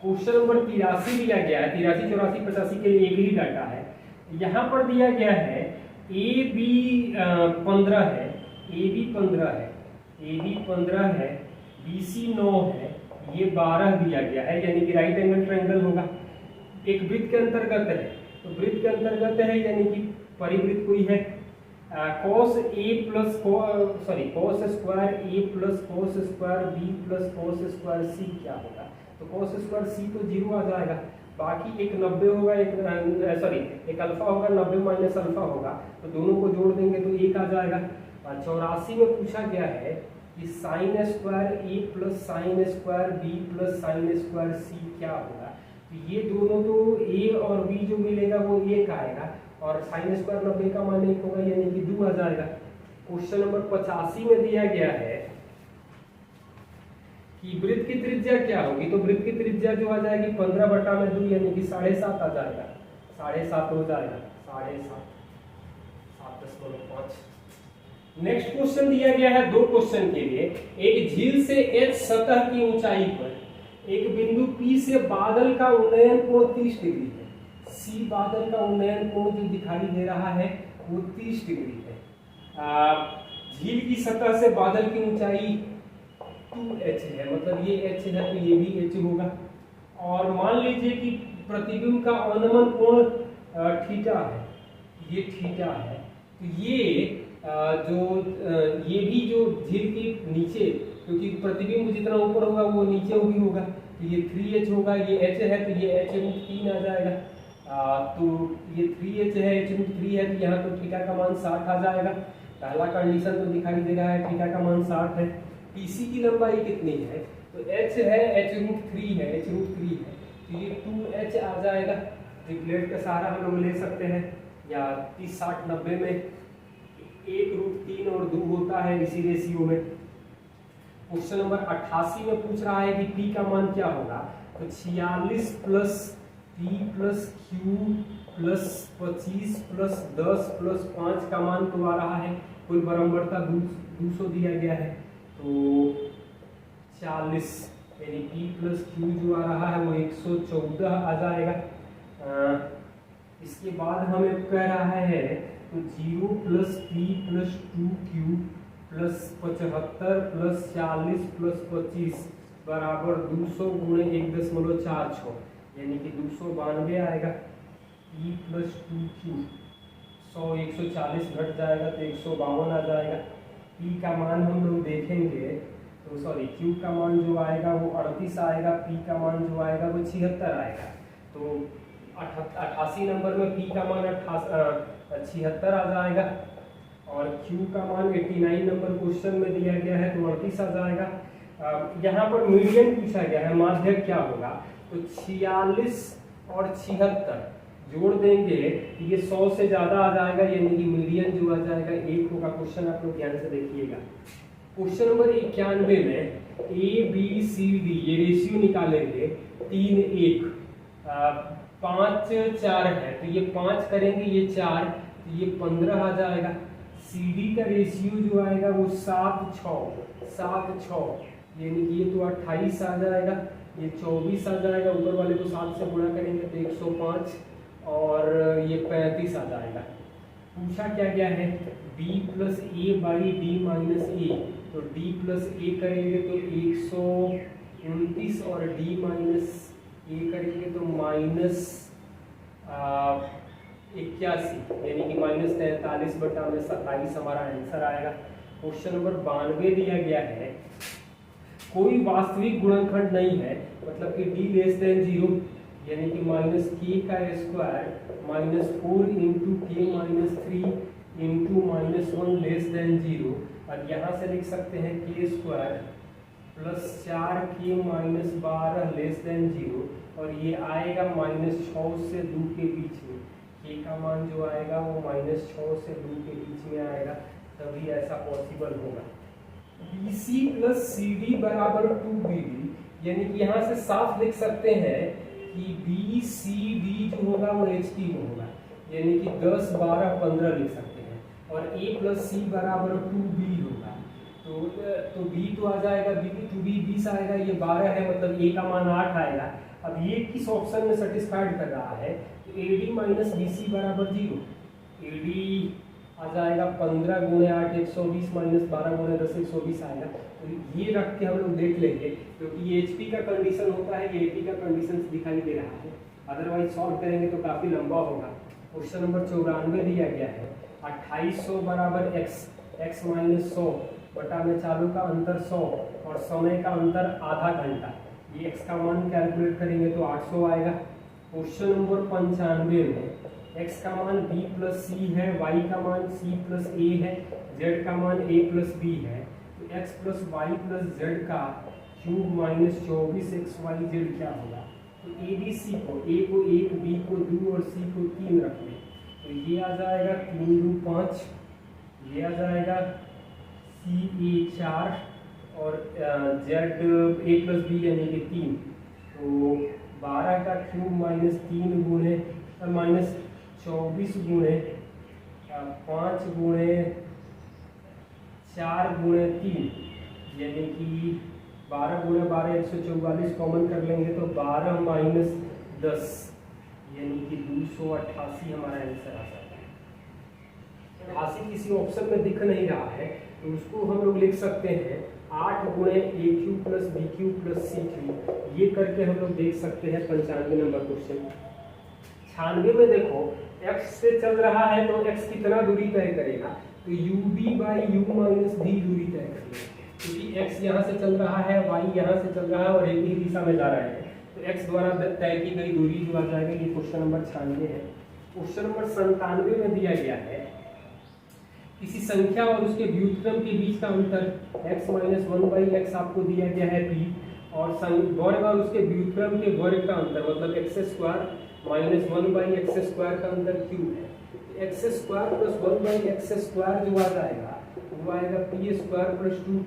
क्वेश्चन नंबर 83 दिया गया है, 83, 84, 85 के लिए एक ही डाटा है। यहाँ पर दिया गया है AB 15 है, AB 15 है, AB 15 है, BC 9 है, ये 12 दिया गया है, यानी कि राइट एंगल ट्रायंगल होगा। एक वृत्त के अंतर्गत है, तो वृत्त के अंतर्गत है यानी कि परिवृत्त कोई है। cos A plus cos square A plus cos square B plus cos square C क्या होगा, तो cos स्क्वायर C तो 0 आ जाएगा, बाकी एक 90 होगा, एक अल्फा होगा, 90 माइनस अल्फा होगा, तो दोनों को जोड़ देंगे तो 1 आ जाएगा। 84 में पूछा गया है कि sine square A plus sine square B plus sine square C क्या होगा, तो ये दोनों तो A और B जो मिलेगा वो 1 आएगा, और साइन स्क्वायर 90 का मान 1 होगा यानी कि 2 आ जाएगा। क्वेश्चन नंबर 85 में दिया गया है कि वृत्त की त्रिज्या क्या होगी, तो वृत्त की त्रिज्या जो आ जाएगी 15/2 यानी कि 7.5 आ जाएगा, 7.5 हो जाएगा, 7.5 नेक्स्ट क्वेश्चन दिया गया है 2 क्वेश्चन के लिए। एक झील से H सतह की ऊंचाई पर एक बिंदु P से बादल का उन्नयन कोण 30 डिग्री है, C बादल का उन्नयन कोण जो दिखाई दे रहा है वो 30 डिग्री है। झील की सतह से बादल की ऊंचाई 2h है, मतलब ये h है तो ये भी h होगा, और मान लीजिए कि प्रतिबिंब का अवनमन कोण थीटा है, ये थीटा है, तो ये ये भी जो झील के नीचे, क्योंकि प्रतिबिंब जितना ऊपर होगा वो नीचे भी होगा, तो ये 3h होगा, ये h है तो ये h√3 आ जाएगा। तो ये 3h है, h√3 है, तो यहाँ तो थीटा का मान 60 आ जाएगा। पहला कंडीशन तो दिखाई दे रहा है, थीटा का मान 60 है। PC की लंबाई कितनी है, तो h है, h√3 है, h√3 है, तो ये 2h आ जाएगा। ट्रिपलेट का सहारा हम लोग ले सकते हैं, या 30, 60, 90 में 1√3 और 2 होता है इसी रेशियो में। क्वेश्चन नंबर 88 में पूछ रहा है कि P का मान क्या होगा, तो 46 plus P plus Q plus 25 plus 10 plus 5 का मान तो आ रहा है, कुल बराबरता 200 दिया गया है, तो 40 यानी P प्लस Q जो आ रहा है वो 114 आ जाएगा। इसके बाद हमें कह रहा है तो 0 plus P plus 2Q plus 75 plus 40 plus 25 बराबर 200 गुणे 1.46 यानी कि 292 आएगा। P प्लस 2Q 100 140 घट जाएगा तो 152 आ जाएगा। P का मान हम लोग देखेंगे तो सॉरी Q का मान जो आएगा वो 38 आएगा, P का मान जो आएगा वो 76 आएगा। तो 88 नंबर में P का मान 76 आ जाएगा और Q का मान 89 नंबर क्वेश्चन में दिया गया है तो 38 आ जाएगा। यहाँ पर मीडियन पूछा गया है, माध्य क्या होगा, तो 46 और 76 जोड़ देंगे तो ये 100 से ज्यादा आ जाएगा, यानी कि मीडियन जो आ जाएगा 1 होगा। क्वेश्चन आप लोग ध्यान से देखिएगा। क्वेश्चन नंबर 91 में ए बी सी डी ये रेशियो निकालेंगे 3 1 5 4 है, तो ये 5 करेंगे ये 4 तो ये 15 आ जाएगा। सी डी का रेशियो जो आएगा वो 7 6 यानी कि ये तो 28 आ जाएगा, ये 24 आ जाएगा, ऊपर वाले को 7 से गुणा करेंगे तो 105 और ये 35 आ जाएगा। पूछा क्या गया है, d plus A by D minus A, तो d प्लस ए करेंगे तो 129 और d माइनस ए करेंगे तो माइनस 81 यानी कि माइनस 43/27 हमारा आंसर आएगा। क्वेश्चन नंबर 92 दिया गया है, कोई वास्तविक गुणनखंड नहीं है, मतलब कि d लेस देन 0 यानी कि माइनस के का स्क्वायर माइनस 4 इंटू के minus 3 into minus 1 less than 0, और यहाँ से लिख सकते हैं के स्क्वायर प्लस 4 के माइनस 12 लेस देन 0, और ये आएगा माइनस 6 से 2 के बीच में। के का मान जो आएगा वो माइनस 6 से 2 के बीच में आएगा, तभी ऐसा पॉसिबल होगा। BC प्लस CD बराबर 2BD, यानी कि यहाँ से साफ लिख सकते हैं कि BCD जो होगा वो HT में होगा, यानी कि 10 12 15 लिख सकते हैं, और A प्लस C बराबर 2B होगा। तो B तो आ जाएगा, B टू B 20 आएगा, ये 12 है मतलब A का मान 8 आएगा। अब ये किस ऑप्शन में सेटिस्फाइड कर रहा है, तो AD माइनस BC बराबर 0, AD आ जाएगा 15 गुणे 8 120 माइनस 12 गुणे 10 120 आएगा। तो ये रख के हम लोग देख लेंगे, क्योंकि ये HP का कंडीशन होता है, ये AP का कंडीशन दिखाई दे रहा है, अदरवाइज सॉल्व करेंगे तो काफी लंबा होगा। क्वेश्चन नंबर 94 दिया गया है, 2800 बराबर x माइनस 100 बटा में चालू का अंतर 100 और समय का अंतर आधा घंटा, ये x का मान कैलकुलेट करेंगे तो 800 आएगा। क्वेश्चन नंबर 95 में x का मान b प्लस सी है, y का मान c प्लस a है, z का मान a प्लस b है, तो x plus Y plus z का क्यूब माइनस 24xyz क्या होगा। तो ABC को a को 1 b को 2 और c को 3 रख लें, तो ये आ जाएगा 3 2 5, ये आ जाएगा c a 4 और z a प्लस b यानी कि 3, तो 12 का क्यूब माइनस 3 गुणे माइनस 24 गुणे 5 गुणे 4 गुणे 3 यानी कि 12 गुणे 12 144 कॉमन कर लेंगे तो 12 माइनस 10 यानी कि 288 हमारा आंसर आ जाता है। 88 किसी ऑप्शन में दिख नहीं रहा है, तो उसको हम लोग लिख सकते हैं 8 गुणे A Q plus B Q plus C Q, ये करके हम लोग देख सकते हैं 95 नंबर क्वेश्चन। 96 में देखो x से चल रहा है तो x कितना दूरी तय करेगा, तो UB by U minus D दूरी तय करेगा, क्योंकि x यहाँ से चल रहा है, y यहाँ से चल रहा है और एक ही दिशा में जा रहा है, तो x द्वारा तय की गई दूरी जो आ जाएगा, ये क्वेश्चन नंबर 96 है। क्वेश्चन नंबर 97 में दिया गया है, किसी संख्या और उसके व्युत्क्रम के बीच का अंतर x माइनस 1/x आपको दिया गया है p, और वर्ग और उसके व्युत्क्रम के वर्ग का अंतर मतलब x² माइनस 1/x² का अंतर क्यूब है। x² प्लस 1/x² जो आ जाएगा वो आएगा p² प्लस 2,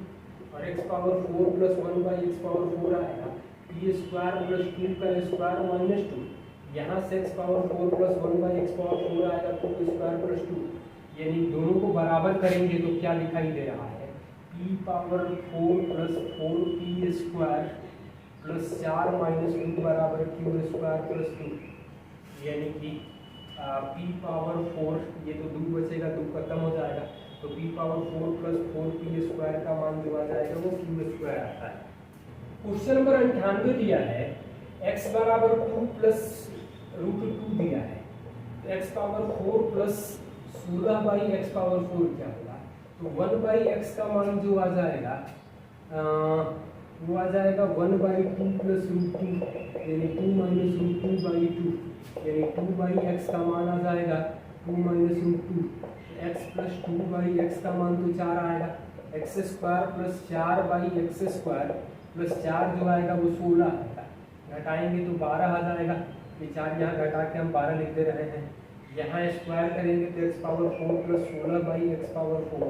और x power 4 plus 1/x power 4 आएगा p² प्लस 2 का स्क्वायर माइनस 2, यहाँ से x power 4 plus 1/x power 4 आएगा 2² प्लस 2, यानी दोनों को बराबर करेंगे तो क्या दिखाई दे रहा है, p power 4 plus 4p² plus 4 minus 2 बराबर q² प्लस 2, यानी कि p पावर 4, ये तो 2 बचेगा, 2 खत्म हो जाएगा, तो p पावर 4 प्लस 4p² का मान जो आ जाएगा वो q² आता है। क्वेश्चन नंबर 98 दिया है, x बराबर 2 प्लस √2 दिया है, तो x power 4 plus 16 by x power 4 क्या होगा, तो 1/x का मान जो आ जाएगा वो आ जाएगा 1/2 प्लस रूट 2 यानी 2 माइनस रूट 2/2 यानी 2/x का मान आ जाएगा 2 minus root 2। x plus 2/x का मान तो 4 आएगा। X square plus 4/x square plus 4 जो आएगा वो 16 आएगा। घटाएंगे तो 12 आ जाएगा। ये 4 यहाँ घटा के हम 12 लिख दे रहे हैं। यहाँ स्क्वायर करेंगे तो x power 4 plus 16/x power 4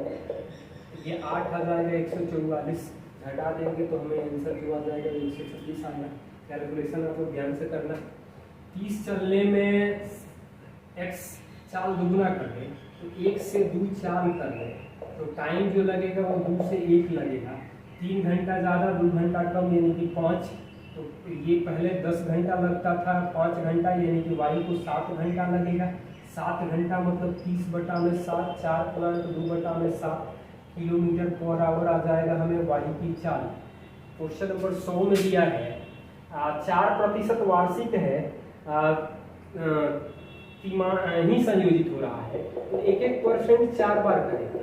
ये 8 आ जाएगा 144। घटा देंगे तो हमें आंसर जो आ जाएगा 126 आएगा। कैलकुलेशन आपको ध्यान से करना। 30 चलने में x चाल दुगुना कर दें तो 1 से 2 चाल कर दें तो टाइम जो लगेगा वो 2 से 1 लगेगा। 3 घंटा ज़्यादा 2 घंटा कम यानी कि 5। तो ये पहले 10 घंटा लगता था 5 घंटा यानी कि y को 7 घंटा लगेगा। 7 घंटा मतलब 30/7 4 प्लस 2/7 किलोमीटर पर आवर आ जाएगा हमें y की चाल। क्वेश्चन नंबर 100 में दिया है 4% वार्षिक है तिमाही संयोजित हो रहा है तो 1% 4 बार करेंगे।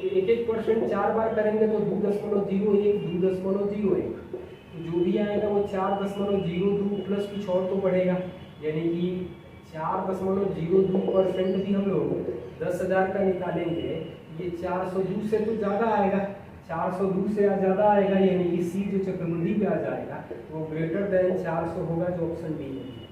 तो 1% 4 बार करेंगे तो 2.01 2.01 तो जो भी आएगा वो 4.02 प्लस कुछ और तो बढ़ेगा यानी कि 4.02% भी हम लोग 10,000 का निकालेंगे। ये 402 से तो ज़्यादा आएगा। 402 से ज़्यादा आएगा यानी कि सी जो चक्रवृद्धि पे आ जाएगा वो ग्रेटर देन 400 होगा जो ऑप्शन डी है।